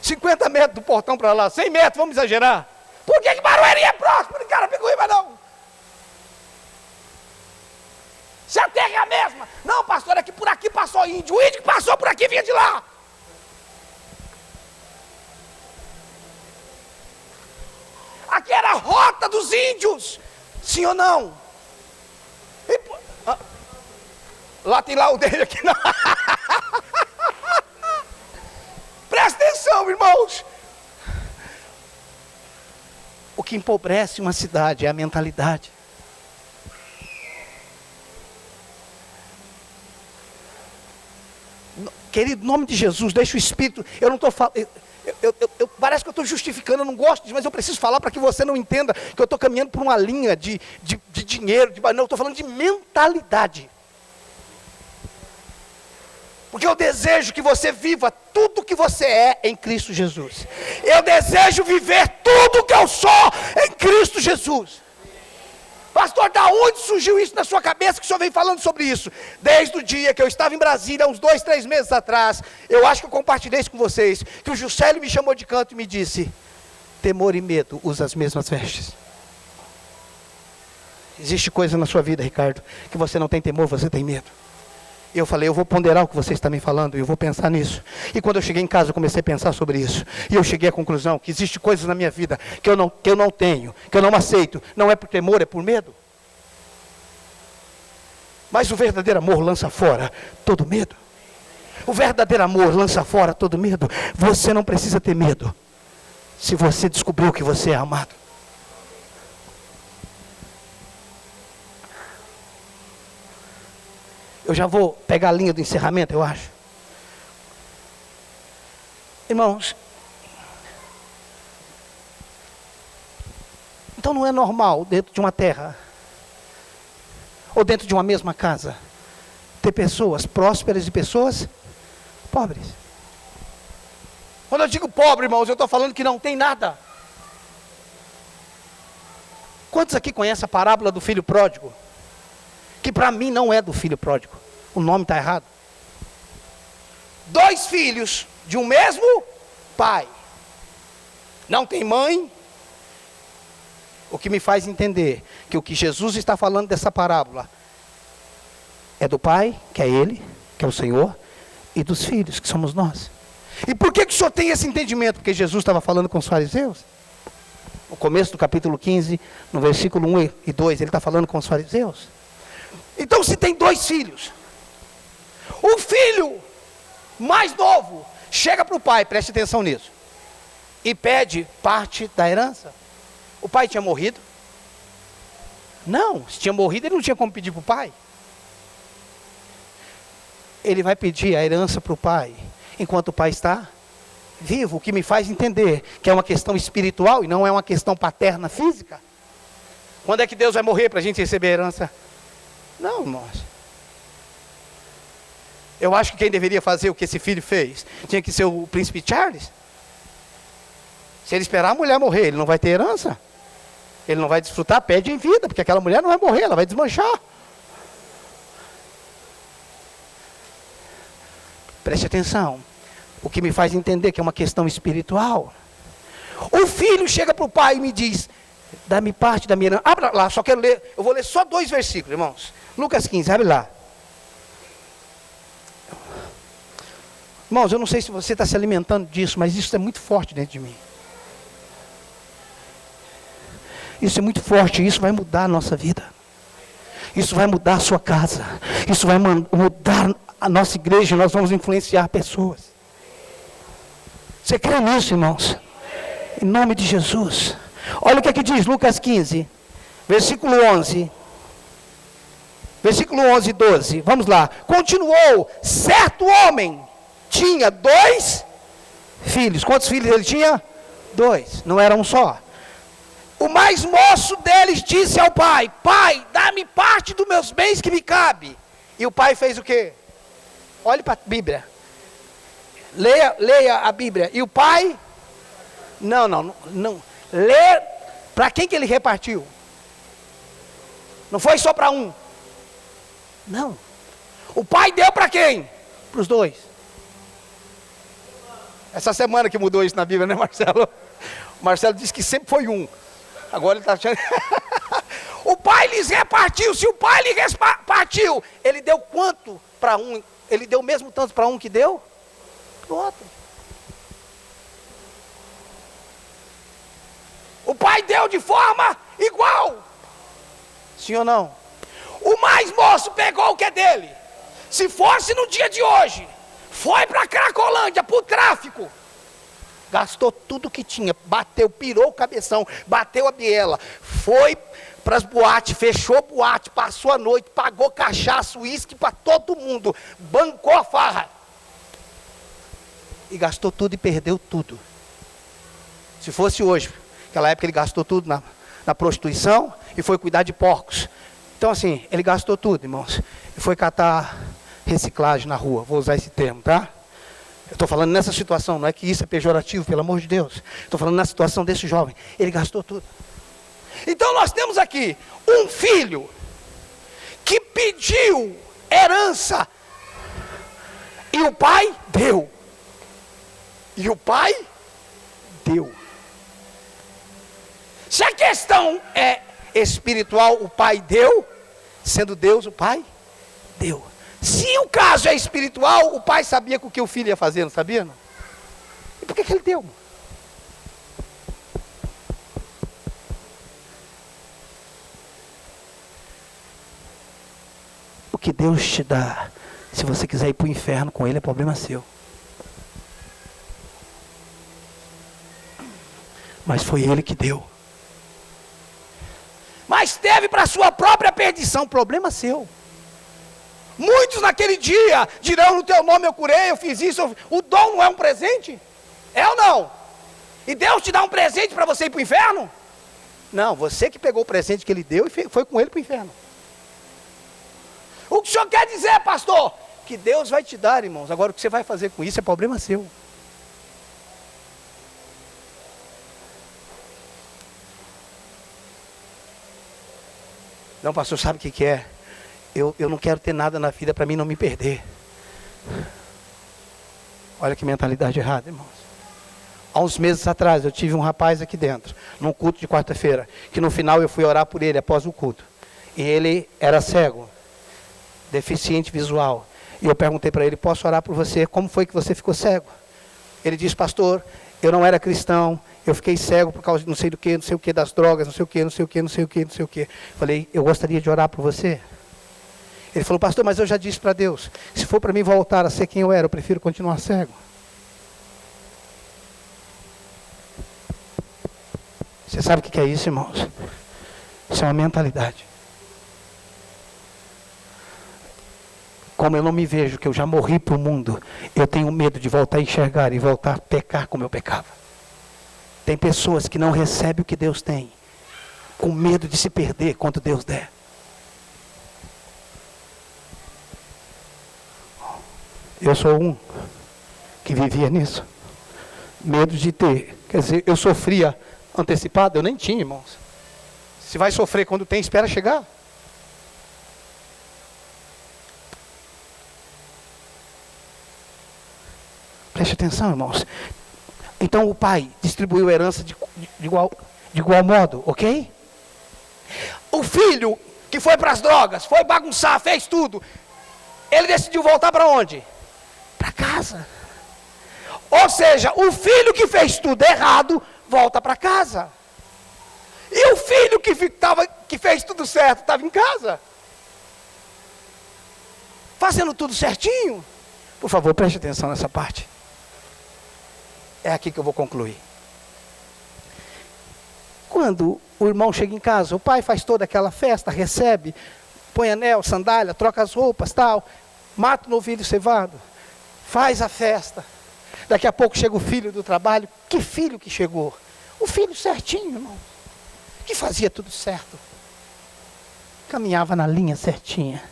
50 metros do portão para lá, 100 metros, vamos exagerar. Por que Barueri é próximo de Carapicuíba, não? Se Não, pastor, é que por aqui passou índio. O índio que passou por aqui vinha de lá. Aqui era a rota dos índios. Sim ou não? Lá tem lá o dele, aqui não. Presta atenção, irmãos. O que empobrece uma cidade é a mentalidade. Querido, em nome de Jesus, deixa o Espírito. Eu não estou falando. Parece que eu estou justificando, eu não gosto disso, mas eu preciso falar para que você não entenda que eu estou caminhando por uma linha de dinheiro. Não, eu estou falando de mentalidade. Porque eu desejo que você viva tudo que você é em Cristo Jesus. Eu desejo viver tudo que eu sou em Cristo Jesus. Pastor, da onde surgiu isso na sua cabeça que o senhor vem falando sobre isso? Desde o dia que eu estava em Brasília, uns 2, 3 meses atrás, eu acho que eu compartilhei isso com vocês, que o Juscelio me chamou de canto e me disse: temor e medo usam as mesmas vestes. Existe coisa na sua vida, Ricardo, que você não tem temor, você tem medo. E eu falei, eu vou ponderar o que você está me falando, e eu vou pensar nisso. E quando eu cheguei em casa, eu comecei a pensar sobre isso. E eu cheguei à conclusão que existe coisas na minha vida que eu não tenho, que eu não aceito. Não é por temor, é por medo. Mas o verdadeiro amor lança fora todo medo. O verdadeiro amor lança fora todo medo. Você não precisa ter medo, se você descobriu que você é amado. Eu já vou pegar a linha do encerramento, eu acho. Irmãos, então não é normal dentro de uma terra, ou dentro de uma mesma casa, ter pessoas prósperas e pessoas pobres. Quando eu digo pobre, irmãos, eu estou falando que não tem nada. Quantos aqui conhecem a parábola do filho pródigo? Que para mim não é do filho pródigo. O nome está errado. 2 filhos de um mesmo pai. Não tem mãe. O que me faz entender que o que Jesus está falando dessa parábola é do pai, que é ele, que é o Senhor, e dos filhos, que somos nós. E por que o senhor tem esse entendimento? Porque Jesus estava falando com os fariseus. No começo do capítulo 15, no versículo 1 e 2, ele está falando com os fariseus. Então, se tem 2 filhos, o filho mais novo chega para o pai, preste atenção nisso, e pede parte da herança. O pai tinha morrido? Não, se tinha morrido, ele não tinha como pedir para o pai. Ele vai pedir a herança para o pai, enquanto o pai está vivo, o que me faz entender que é uma questão espiritual e não é uma questão paterna física. Quando é que Deus vai morrer para a gente receber a herança? Não, irmãos. Eu acho que quem deveria fazer o que esse filho fez tinha que ser o príncipe Charles. Se ele esperar a mulher morrer, ele não vai ter herança. Ele não vai desfrutar, pede em vida, porque aquela mulher não vai morrer, ela vai desmanchar. Preste atenção. O que me faz entender que é uma questão espiritual. O filho chega para o pai e me diz: dá-me parte da minha herança. Abra lá, só quero ler. Eu vou ler só 2 versículos, irmãos. Lucas 15, abre lá. Irmãos, eu não sei se você está se alimentando disso, mas isso é muito forte dentro de mim. Isso é muito forte, isso vai mudar a nossa vida. Isso vai mudar a sua casa. Isso vai mudar a nossa igreja, nós vamos influenciar pessoas. Você crê nisso, irmãos? Em nome de Jesus. Olha o que diz Lucas 15, versículo 11. Versículo 11 e 12. Vamos lá. Continuou: certo homem tinha 2 filhos. Quantos filhos ele tinha? 2. Não era um só. O mais moço deles disse ao pai: pai, dá-me parte dos meus bens que me cabe. E o pai fez o quê? Olhe para a Bíblia. Leia a Bíblia. E o pai? Não. Lê para quem que ele repartiu? Não foi só para um. Não. O pai deu para quem? Para os 2. Essa semana que mudou isso na Bíblia, né, Marcelo? O Marcelo disse que sempre foi um. Agora ele está achando. pai lhes repartiu, se o pai lhe repartiu, ele deu quanto para um? Ele deu mesmo tanto para um que deu para o outro. O pai deu de forma igual. Sim ou não? O mais moço pegou o que é dele. Se fosse no dia de hoje, foi para Cracolândia, para o tráfico, gastou tudo que tinha, bateu, pirou o cabeção, bateu a biela, foi para as boates, fechou a boate, passou a noite, pagou cachaça, uísque para todo mundo, bancou a farra. E gastou tudo e perdeu tudo. Se fosse hoje, naquela época ele gastou tudo na prostituição e foi cuidar de porcos. Então assim, ele gastou tudo, irmãos, e foi catar reciclagem na rua, vou usar esse termo, tá? Eu estou falando nessa situação, não é que isso é pejorativo, pelo amor de Deus. Estou falando na situação desse jovem, ele gastou tudo. Então nós temos aqui um filho que pediu herança e o pai deu. E o pai deu. Se a questão é espiritual, o pai deu, sendo Deus o pai deu. Se o caso é espiritual, o pai sabia com o que o filho ia fazer, não sabia? Não? E por que ele deu? O que Deus te dá, se você quiser ir para o inferno com ele, é problema seu. Mas foi ele que deu. Mas teve para a sua própria perdição, problema seu. Muitos naquele dia dirão: no teu nome eu curei, eu fiz isso. O dom não é um presente? É ou não? E Deus te dá um presente para você ir para o inferno? Não, você que pegou o presente que ele deu e foi com ele para o inferno. O que o senhor quer dizer, pastor? Que Deus vai te dar, irmãos. Agora o que você vai fazer com isso é problema seu. Não, pastor, sabe o que é? Eu não quero ter nada na vida para mim não me perder. Olha que mentalidade errada, irmãos. Há uns meses atrás eu tive um rapaz aqui dentro, num culto de quarta-feira, que no final eu fui orar por ele após o culto. E ele era cego, deficiente visual. E eu perguntei para ele: posso orar por você? Como foi que você ficou cego? Ele disse: pastor, eu não era cristão, eu fiquei cego por causa de não sei do que, não sei o que, das drogas, não sei o que, não sei o que, não sei o que, não sei o que. Falei: eu gostaria de orar por você. Ele falou: pastor, mas eu já disse para Deus, se for para mim voltar a ser quem eu era, eu prefiro continuar cego. Você sabe o que é isso, irmãos? Isso é uma mentalidade. Como eu não me vejo, que eu já morri para o mundo, eu tenho medo de voltar a enxergar e voltar a pecar como eu pecava. Tem pessoas que não recebem o que Deus tem, com medo de se perder quando Deus der. Eu sou um que vivia nisso. Medo de ter. Quer dizer, eu sofria antecipado, eu nem tinha, irmãos. Se vai sofrer quando tem, espera chegar. Preste atenção, irmãos. Então o pai distribuiu a herança de igual modo, ok? O filho que foi para as drogas, foi bagunçar, fez tudo. Ele decidiu voltar para onde? Para casa. Ou seja, o filho que fez tudo errado, volta para casa. E o filho que fez tudo certo, estava em casa. Fazendo tudo certinho. Por favor, preste atenção nessa parte. É aqui que eu vou concluir. Quando o irmão chega em casa, o pai faz toda aquela festa, recebe, põe anel, sandália, troca as roupas, tal, mata o novilho cevado, faz a festa. Daqui a pouco chega o filho do trabalho. Que filho que chegou? O filho certinho, irmão, que fazia tudo certo, caminhava na linha certinha.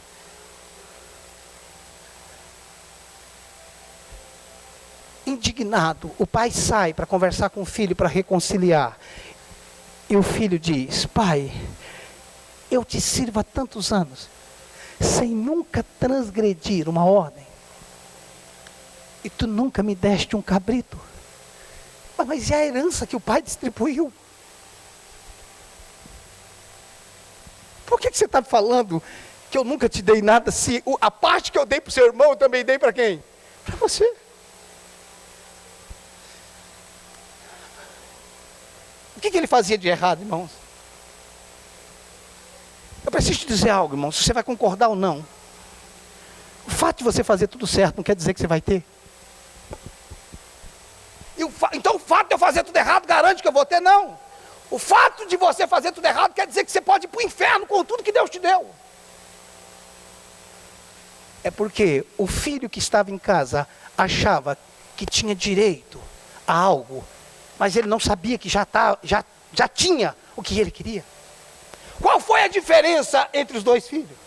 Indignado, o pai sai para conversar com o filho, para reconciliar. E o filho diz: pai, eu te sirvo há tantos anos, sem nunca transgredir uma ordem, e tu nunca me deste um cabrito. Mas e a herança que o pai distribuiu? Por que você está falando que eu nunca te dei nada, se a parte que eu dei para o seu irmão, eu também dei para quem? Para você. O que ele fazia de errado, irmãos? Eu preciso te dizer algo, irmãos, se você vai concordar ou não. O fato de você fazer tudo certo não quer dizer que você vai ter. Então o fato de eu fazer tudo errado garante que eu vou ter? Não. O fato de você fazer tudo errado quer dizer que você pode ir para o inferno com tudo que Deus te deu. É porque o filho que estava em casa achava que tinha direito a algo, mas ele não sabia que já tinha o que ele queria. Qual foi a diferença entre os dois filhos?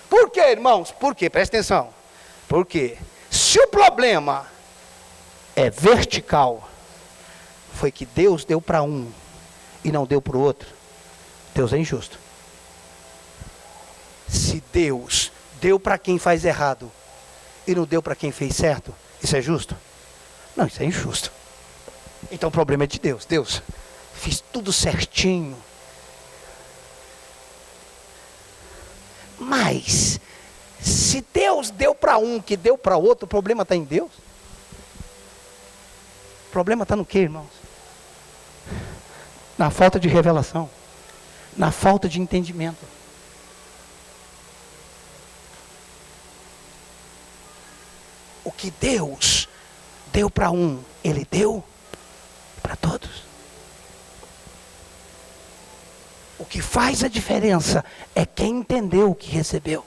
Por quê, irmãos? Por quê? Presta atenção. Porque se o problema é vertical, foi que Deus deu para um e não deu para o outro, Deus é injusto. Se Deus deu para quem faz errado e não deu para quem fez certo, isso é justo? Não, isso é injusto. Então o problema é de Deus. Deus, fiz tudo certinho. Mas, se Deus deu para um que deu para outro, o problema está em Deus? O problema está no quê, irmãos? Na falta de revelação. Na falta de entendimento. O que Deus deu para um, Ele deu para todos. O que faz a diferença é quem entendeu o que recebeu.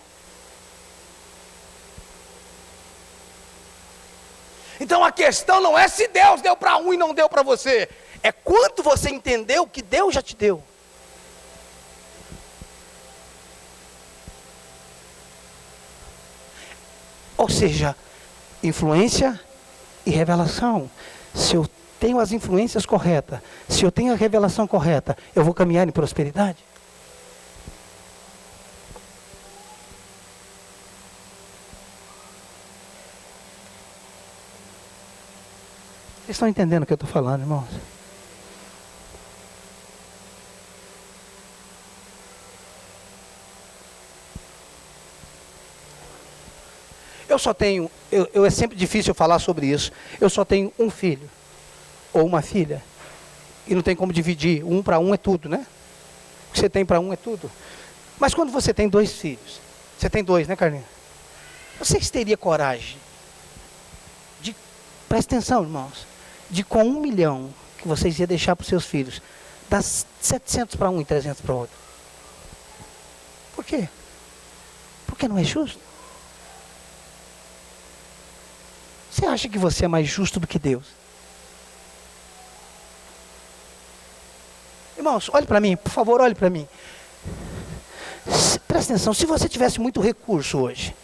Então a questão não é se Deus deu para um e não deu para você. É quanto você entendeu que Deus já te deu. Ou seja, influência e revelação. Se eu tenho as influências corretas, se eu tenho a revelação correta, eu vou caminhar em prosperidade. Vocês estão entendendo o que eu estou falando, irmãos? Eu só tenho, é sempre difícil falar sobre isso, eu só tenho um filho, ou uma filha, e não tem como dividir, um para um é tudo, né? O que você tem para um é tudo. Mas quando você tem dois filhos, você tem dois, né, Carlinhos? Vocês teriam coragem de, presta atenção, irmãos, de com 1 milhão que vocês iam deixar para os seus filhos, dar 700 para um e 300 para o outro? Por quê? Porque não é justo. Você acha que você é mais justo do que Deus? Irmãos, olhe para mim, por favor, olhe para mim. Presta atenção, se você tivesse muito recurso hoje,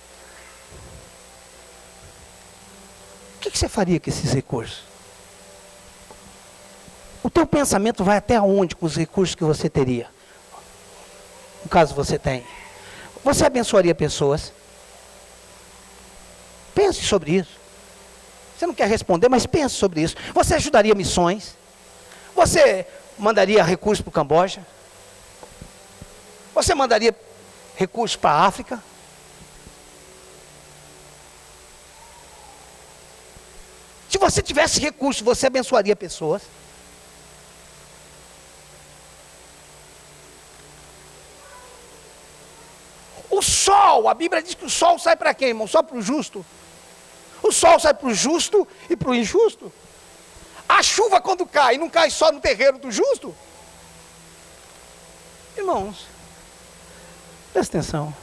o que você faria com esses recursos? O teu pensamento vai até onde com os recursos que você teria? No caso você tem. Você abençoaria pessoas? Pense sobre isso. Você não quer responder, mas pense sobre isso. Você ajudaria missões? Você mandaria recursos para o Camboja? Você mandaria recursos para a África? Se você tivesse recursos, você abençoaria pessoas? O sol, a Bíblia diz que o sol sai para quem, irmão? Só para o justo. O sol sai para o justo e para o injusto. A chuva quando cai, não cai só no terreiro do justo? Irmãos, presta atenção.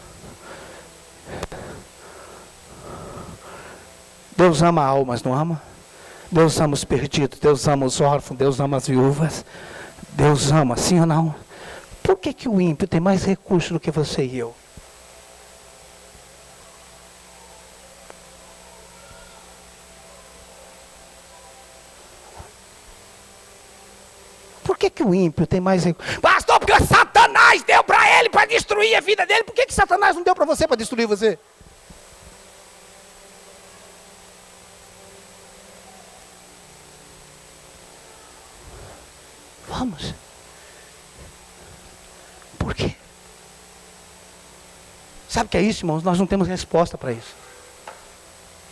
Deus ama almas, não ama? Deus ama os perdidos, Deus ama os órfãos, Deus ama as viúvas. Deus ama, sim ou não? Por que o ímpio tem mais recursos do que você e eu? Por que o ímpio tem mais recursos? Pastor, porque Satanás deu para ele para destruir a vida dele. Por que Satanás não deu para você para destruir você? Vamos. Por quê? Sabe o que é isso, irmãos? Nós não temos resposta para isso.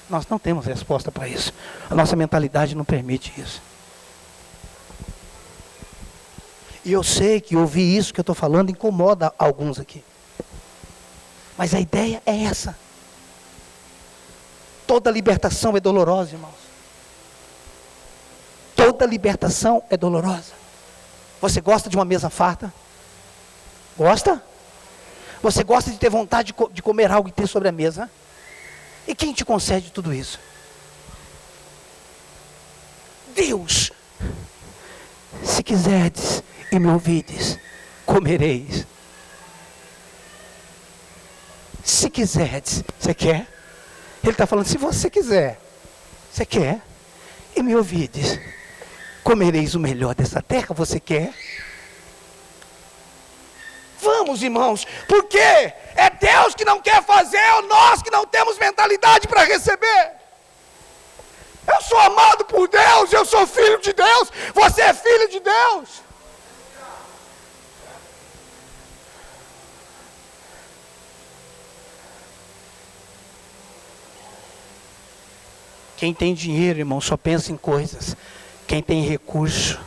Nós não temos resposta para isso. A nossa mentalidade não permite isso. E eu sei que ouvir isso que eu estou falando incomoda alguns aqui. Mas a ideia é essa. Toda libertação é dolorosa, irmãos. Toda libertação é dolorosa. Você gosta de uma mesa farta? Gosta? Você gosta de ter vontade de comer algo e ter sobre a mesa? E quem te concede tudo isso? Deus. Se quiserdes e me ouvides, comereis. Se quiserdes, você quer? Ele está falando, se você quiser, você quer? E me ouvides, comereis o melhor dessa terra, você quer? Vamos, irmãos, porque é Deus que não quer fazer, ou nós que não temos mentalidade para receber. Eu sou amado por Deus, eu sou filho de Deus, você é filho de Deus. Quem tem dinheiro, irmão, só pensa em coisas. Quem tem recurso,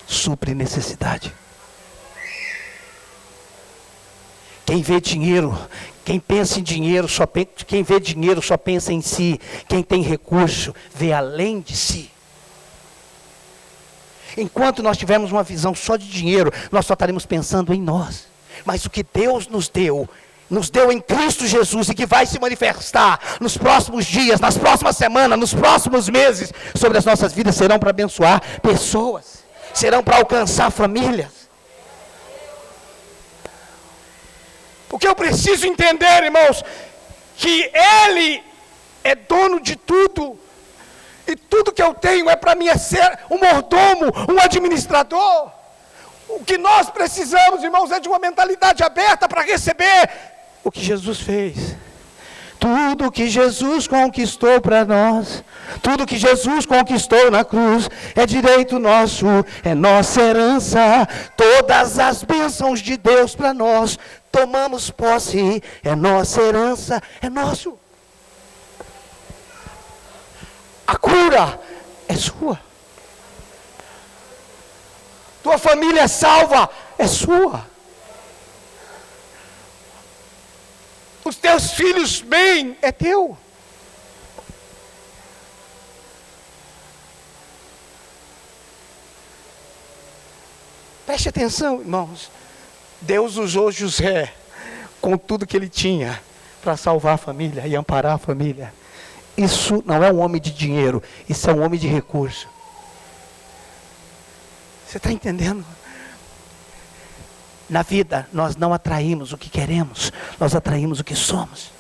supre necessidade. Quem vê dinheiro, quem pensa em dinheiro, quem vê dinheiro só pensa em si. Quem tem recurso, vê além de si. Enquanto nós tivermos uma visão só de dinheiro, nós só estaremos pensando em nós. Mas o que Deus nos deu em Cristo Jesus, e que vai se manifestar nos próximos dias, nas próximas semanas, nos próximos meses, sobre as nossas vidas, serão para abençoar pessoas, serão para alcançar famílias. O que eu preciso entender, irmãos, que Ele é dono de tudo, e tudo que eu tenho é para mim ser um mordomo, um administrador. O que nós precisamos, irmãos, é de uma mentalidade aberta para receber o que Jesus fez. Tudo que Jesus conquistou para nós, tudo que Jesus conquistou na cruz, é direito nosso, é nossa herança. Todas as bênçãos de Deus para nós, tomamos posse, é nossa herança, é nosso. A cura é sua. Tua família é salva, é sua. Os teus filhos bem, é teu. Preste atenção, irmãos. Deus usou José com tudo que ele tinha para salvar a família e amparar a família. Isso não é um homem de dinheiro, isso é um homem de recurso. Você está entendendo? Na vida, nós não atraímos o que queremos, nós atraímos o que somos.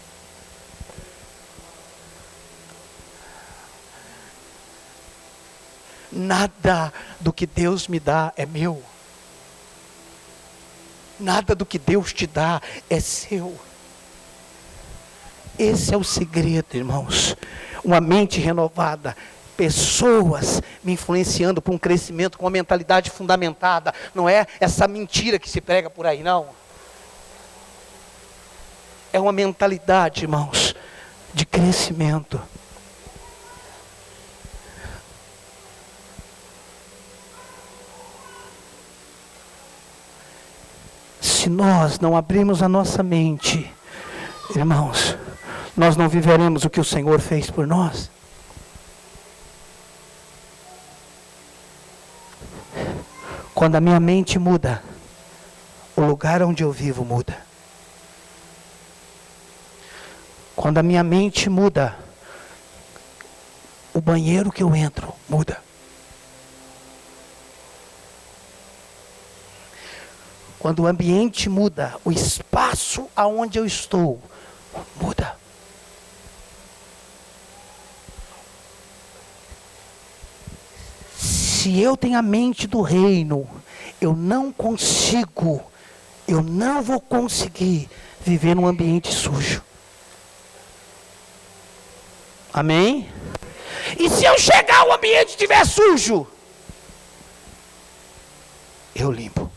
Nada do que Deus me dá é meu. Nada do que Deus te dá é seu. Esse é o segredo, irmãos. Uma mente renovada. Pessoas me influenciando para um crescimento com uma mentalidade fundamentada. Não é essa mentira que se prega por aí, não. É uma mentalidade, irmãos, de crescimento. Se nós não abrirmos a nossa mente, irmãos, nós não viveremos o que o Senhor fez por nós. Quando a minha mente muda, o lugar onde eu vivo muda. Quando a minha mente muda, o banheiro que eu entro muda. Quando o ambiente muda, o espaço aonde eu estou muda. Se eu tenho a mente do reino, eu não vou conseguir viver num ambiente sujo. Amém? E se eu chegar ao ambiente e estiver sujo, eu limpo.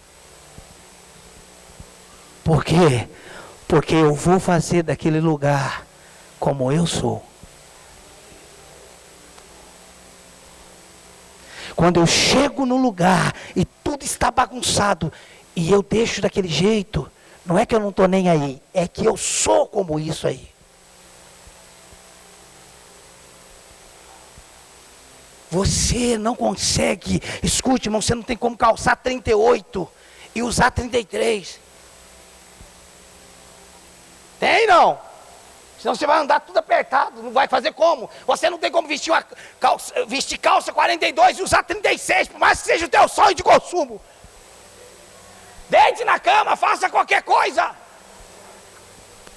Por quê? Porque eu vou fazer daquele lugar como eu sou. Quando eu chego no lugar e tudo está bagunçado e eu deixo daquele jeito, não é que eu não estou nem aí, é que eu sou como isso aí. Você não consegue, escute, irmão, você não tem como calçar 38 e usar 33. Tem não? Senão você vai andar tudo apertado, não vai fazer como? Você não tem como vestir calça 42 e usar 36, por mais que seja o teu sonho de consumo. Deite na cama, faça qualquer coisa.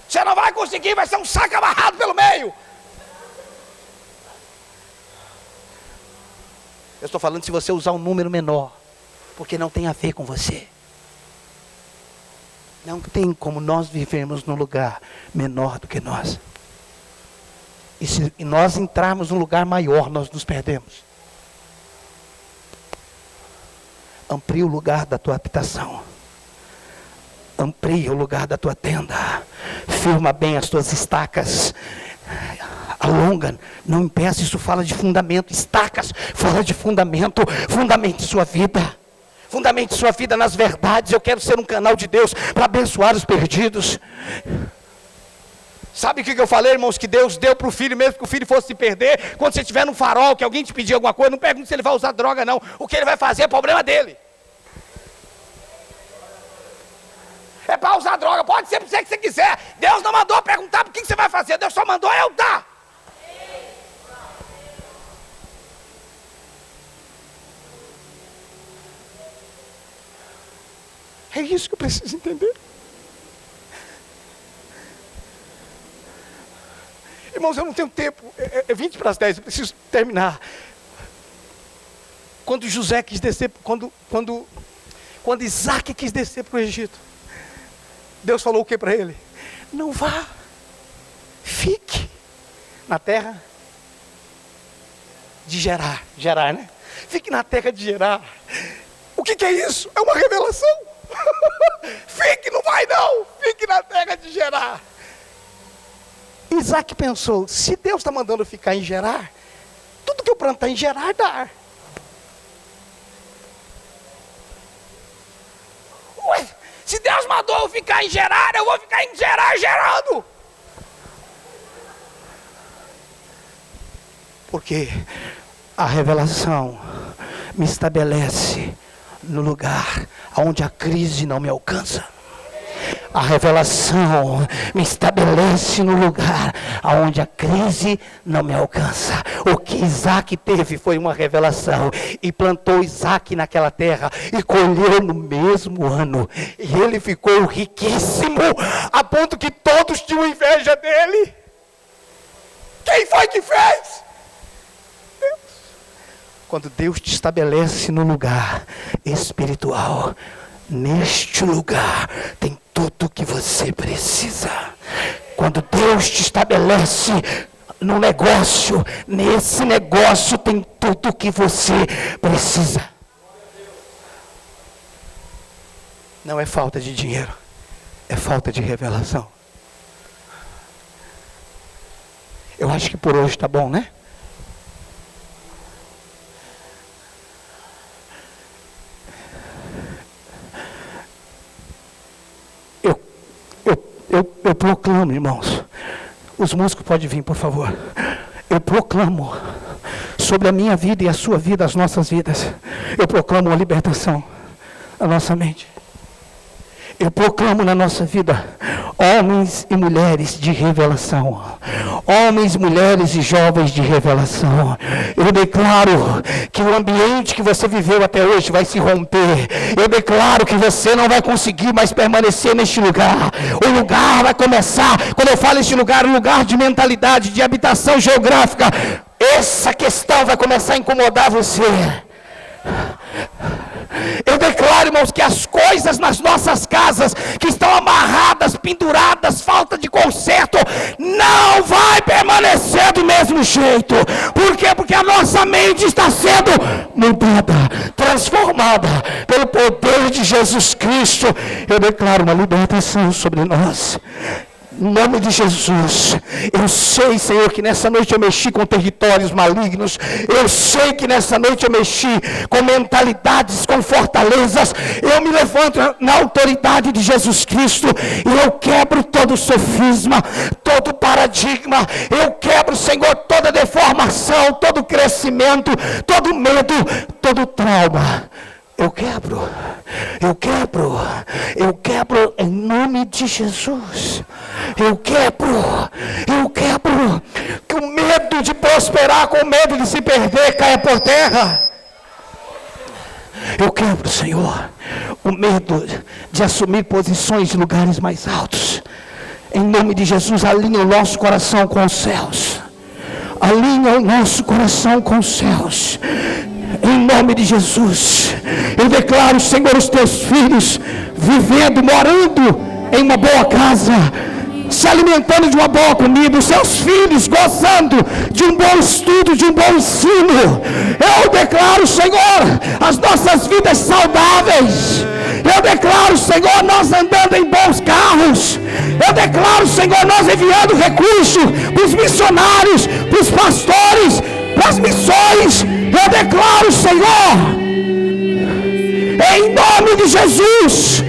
Você não vai conseguir, vai ser um saco amarrado pelo meio. Eu estou falando se você usar um número menor, porque não tem a ver com você. Não tem como nós vivermos num lugar menor do que nós. E se nós entrarmos num lugar maior, nós nos perdemos. Amplie o lugar da tua habitação. Amplie o lugar da tua tenda. Firma bem as tuas estacas. Alonga, não impeça, isso fala de fundamento. Estacas fala de fundamento. Fundamente sua vida. Fundamente sua vida nas verdades. Eu quero ser um canal de Deus para abençoar os perdidos. Sabe o que eu falei, irmãos? Que Deus deu para o filho, mesmo que o filho fosse se perder. Quando você estiver no farol, que alguém te pedir alguma coisa, não pergunte se ele vai usar droga, não. O que ele vai fazer é problema dele. É para usar droga, pode ser para você que você quiser. Deus não mandou perguntar por que você vai fazer, Deus só mandou eu dar. É isso que eu preciso entender. Irmãos, eu não tenho tempo. É 20 para as 10, eu preciso terminar. Quando José quis descer, quando Isaac quis descer para o Egito, Deus falou o que para ele? Não vá. Fique na terra de Gerar. Gerar, né? Fique na terra de Gerar. O que é isso? É uma revelação. Fique, não vai não. Fique na terra de Gerar. Isaac pensou, se Deus está mandando ficar em Gerar, tudo que eu plantar em Gerar dá. Ué, se Deus mandou eu ficar em Gerar, eu vou ficar em Gerar gerando. Porque a revelação me estabelece no lugar onde a crise não me alcança. A revelação me estabelece no lugar onde a crise não me alcança. O que Isaac teve foi uma revelação. E plantou Isaac naquela terra e colheu no mesmo ano. E ele ficou riquíssimo, a ponto que todos tinham inveja dele. Quem foi que fez? Deus. Quando Deus te estabelece no lugar espiritual, neste lugar tem tudo que você precisa. Quando Deus te estabelece no negócio, nesse negócio tem tudo que você precisa. Não é falta de dinheiro, é falta de revelação. Eu acho que por hoje está bom, né? Eu proclamo, irmãos. Os músicos podem vir, por favor. Eu proclamo sobre a minha vida e a sua vida, as nossas vidas. Eu proclamo a libertação da nossa mente. Eu proclamo na nossa vida homens e mulheres de revelação. Homens, mulheres e jovens de revelação. Eu declaro que o ambiente que você viveu até hoje vai se romper. Eu declaro que você não vai conseguir mais permanecer neste lugar. O lugar vai começar, quando eu falo este lugar, um lugar de mentalidade, de habitação geográfica. Essa questão vai começar a incomodar você. Eu declaro, irmãos, que as coisas nas nossas casas que estão amarradas, penduradas, falta de conserto, não vai vai permanecer do mesmo jeito. Por quê? Porque a nossa mente está sendo mudada, transformada pelo poder de Jesus Cristo. Eu declaro uma libertação sobre nós. Em nome de Jesus. Eu sei, Senhor, que nessa noite eu mexi com territórios malignos. Eu sei que nessa noite eu mexi com mentalidades, com fortalezas. Eu me levanto na autoridade de Jesus Cristo e eu quebro todo sofisma, todo paradigma. Eu quebro, Senhor, toda deformação, todo crescimento, todo medo, todo trauma. Eu quebro em nome de Jesus. Eu quebro, que o medo de prosperar com o medo de se perder caia por terra. Eu quebro, Senhor, o medo de assumir posições de lugares mais altos. Em nome de Jesus, alinha o nosso coração com os céus. Alinha o nosso coração com os céus. Em nome de Jesus, eu declaro, Senhor, os teus filhos vivendo, morando em uma boa casa, se alimentando de uma boa comida, os seus filhos gozando de um bom estudo, de um bom ensino. Eu declaro, Senhor, as nossas vidas saudáveis. Eu declaro, Senhor, nós andando em bons carros. Eu declaro, Senhor, nós enviando recursos para os missionários, para os pastores, para as missões. Eu declaro, Senhor, em nome de Jesus,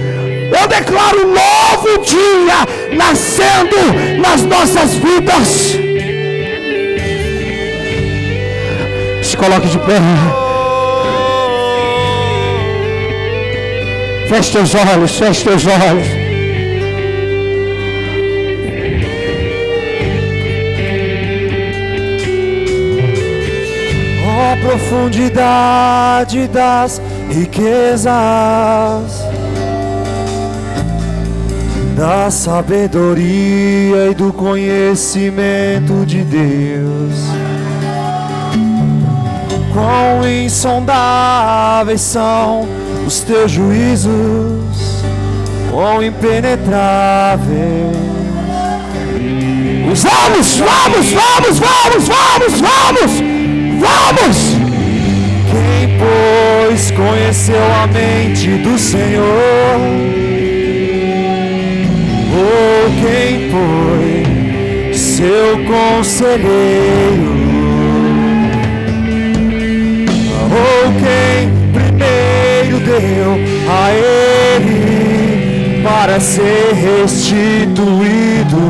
eu declaro um novo dia nascendo nas nossas vidas. Se coloque de pé. Feche teus olhos, feche teus olhos. A profundidade das riquezas, da sabedoria e do conhecimento de Deus. Quão insondáveis são os teus juízos, quão impenetráveis. Vamos! Quem, pois, conheceu a mente do Senhor? Ou quem foi seu conselheiro? Ou quem primeiro deu a ele para ser restituído?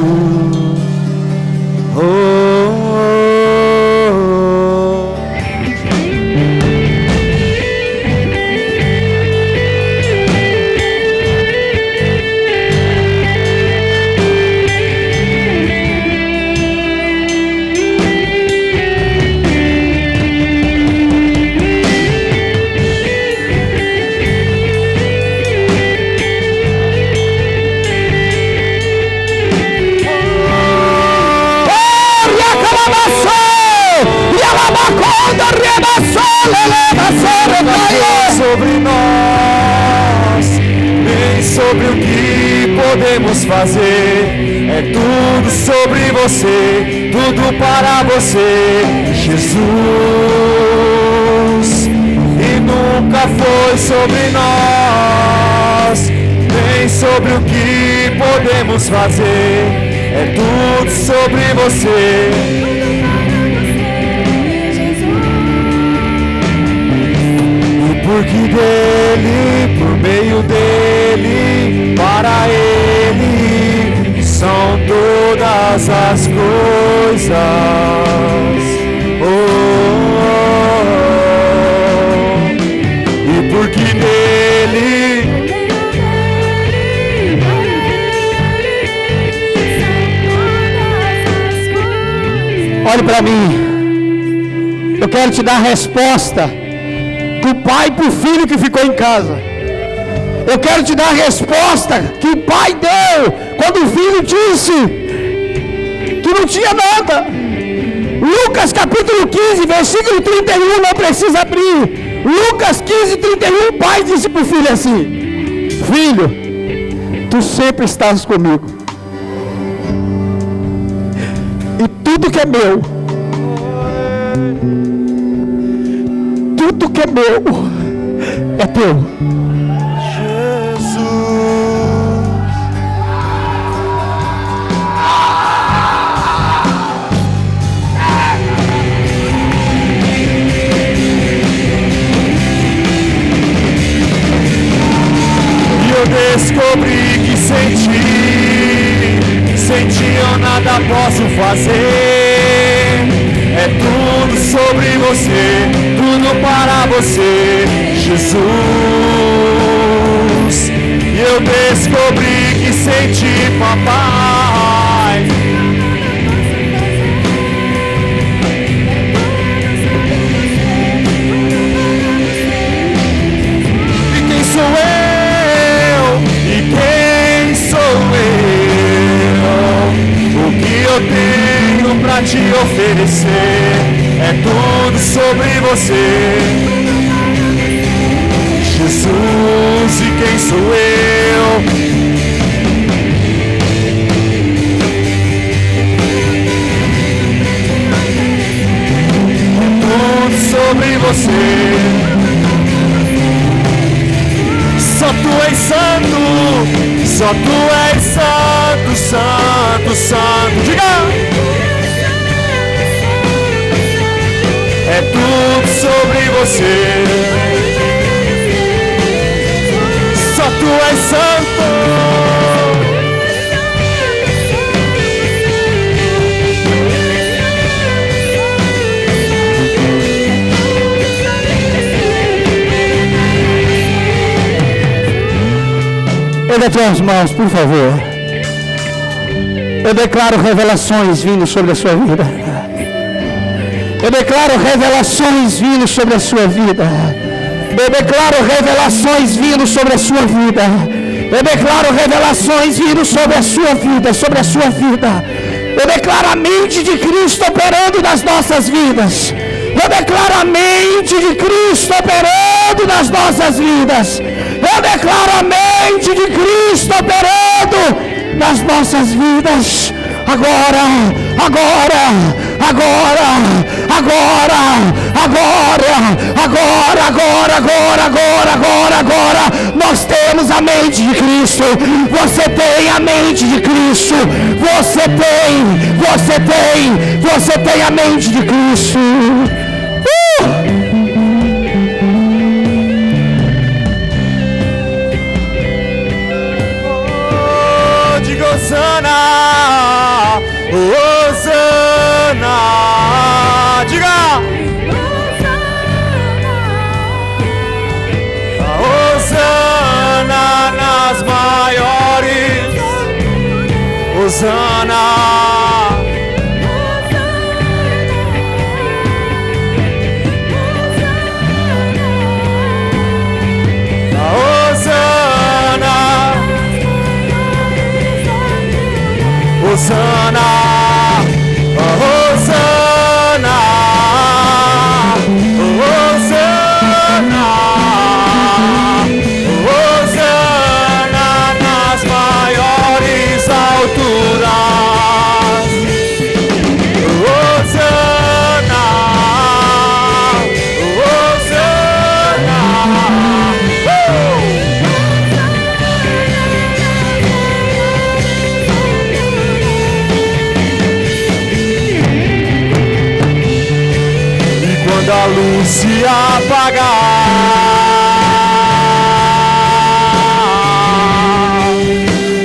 Sobre nós, nem sobre o que podemos fazer, é tudo sobre você, tudo para você, Jesus. E nunca foi sobre nós, nem sobre o que podemos fazer, é tudo sobre você. Porque dele, por meio dele, para ele, são todas as coisas. E porque nele, olhe para mim. Eu quero te dar a resposta do pai para o filho que ficou em casa. Eu quero te dar a resposta que o pai deu quando o filho disse que não tinha nada. Lucas capítulo 15, versículo 31, não precisa abrir. Lucas 15, 31, o pai disse para o filho assim: filho, tu sempre estás comigo E tudo que é meu, tudo que é meu, é teu. Descobri que sem ti eu nada posso fazer. É tudo sobre você, tudo para você, Jesus. E eu descobri que sem ti, papai, e quem sou eu? Eu tenho pra te oferecer, é tudo sobre você, Jesus. E quem sou eu? É tudo sobre você. Só tu és santo, só tu és santo, santo, santo. Diga! É tudo sobre você. Só tu és santo. Levante as mãos, por favor. Eu declaro revelações vindo sobre a sua vida. Eu declaro revelações vindo sobre a sua vida. Eu declaro revelações vindo sobre a sua vida. Eu declaro revelações vindo sobre a sua vida, sobre a sua vida. Eu declaro a mente de Cristo operando nas nossas vidas. Eu declaro a mente de Cristo operando nas nossas vidas. Eu declaro a mente de Cristo operando nas nossas vidas. Agora, agora, agora, agora, agora, agora, agora, agora, agora, agora, agora. Nós temos a mente de Cristo. Você tem a mente de Cristo. Você tem a mente de Cristo. Hosana, Hosana, diga! Hosana nas maiores, Hosana. Hosana, Hosana, Hosana, Hosana nas maiores alturas. Hosana, Hosana. Quando a luz se apagar,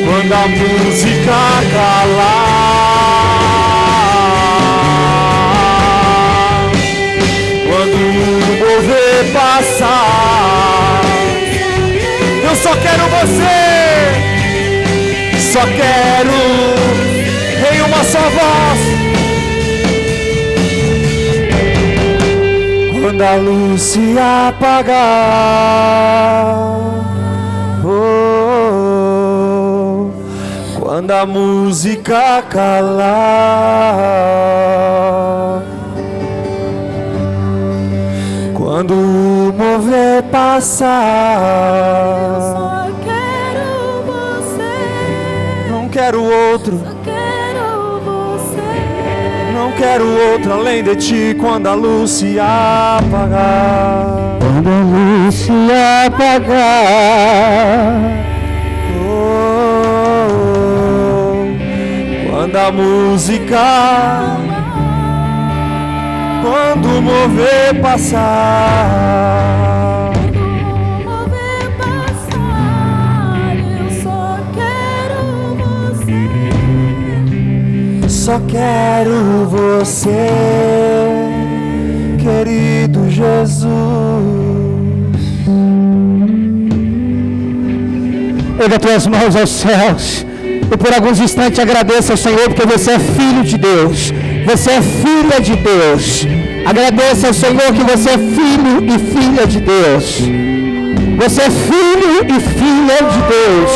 quando a música calar, quando o mover passar, eu só quero você, só quero em uma só voz. Quando a luz se apagar, oh, quando a música calar, quando o mover passar, só quero você, não quero outro. só quero você. quero outro além de ti quando a luz se apagar. Quando a luz se apagar. Quando a música, quando o mover passar, só quero você, querido Jesus. Erga tuas mãos aos céus e por alguns instantes agradeça ao Senhor, porque você é filho de Deus, você é filha de Deus. Agradeça ao Senhor que você é filho e filha de Deus. Você é filho e filha de Deus.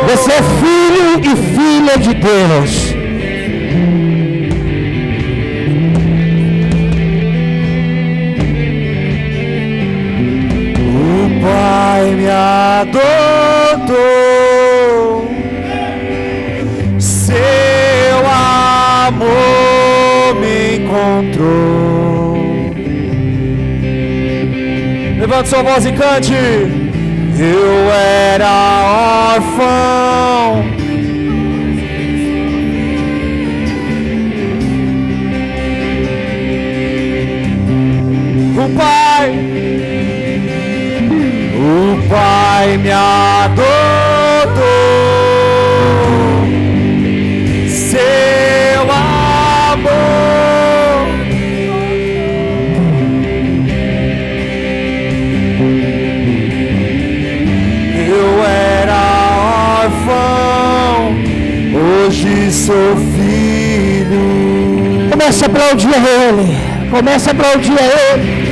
Você é filho e filha de Deus. Pai me adotou, seu amor me encontrou. Levante sua voz e cante. Eu era órfão, o Pai me adotou, seu amor. Eu era órfão, hoje sou filho. Comece a aplaudir a Ele. Comece a aplaudir a Ele.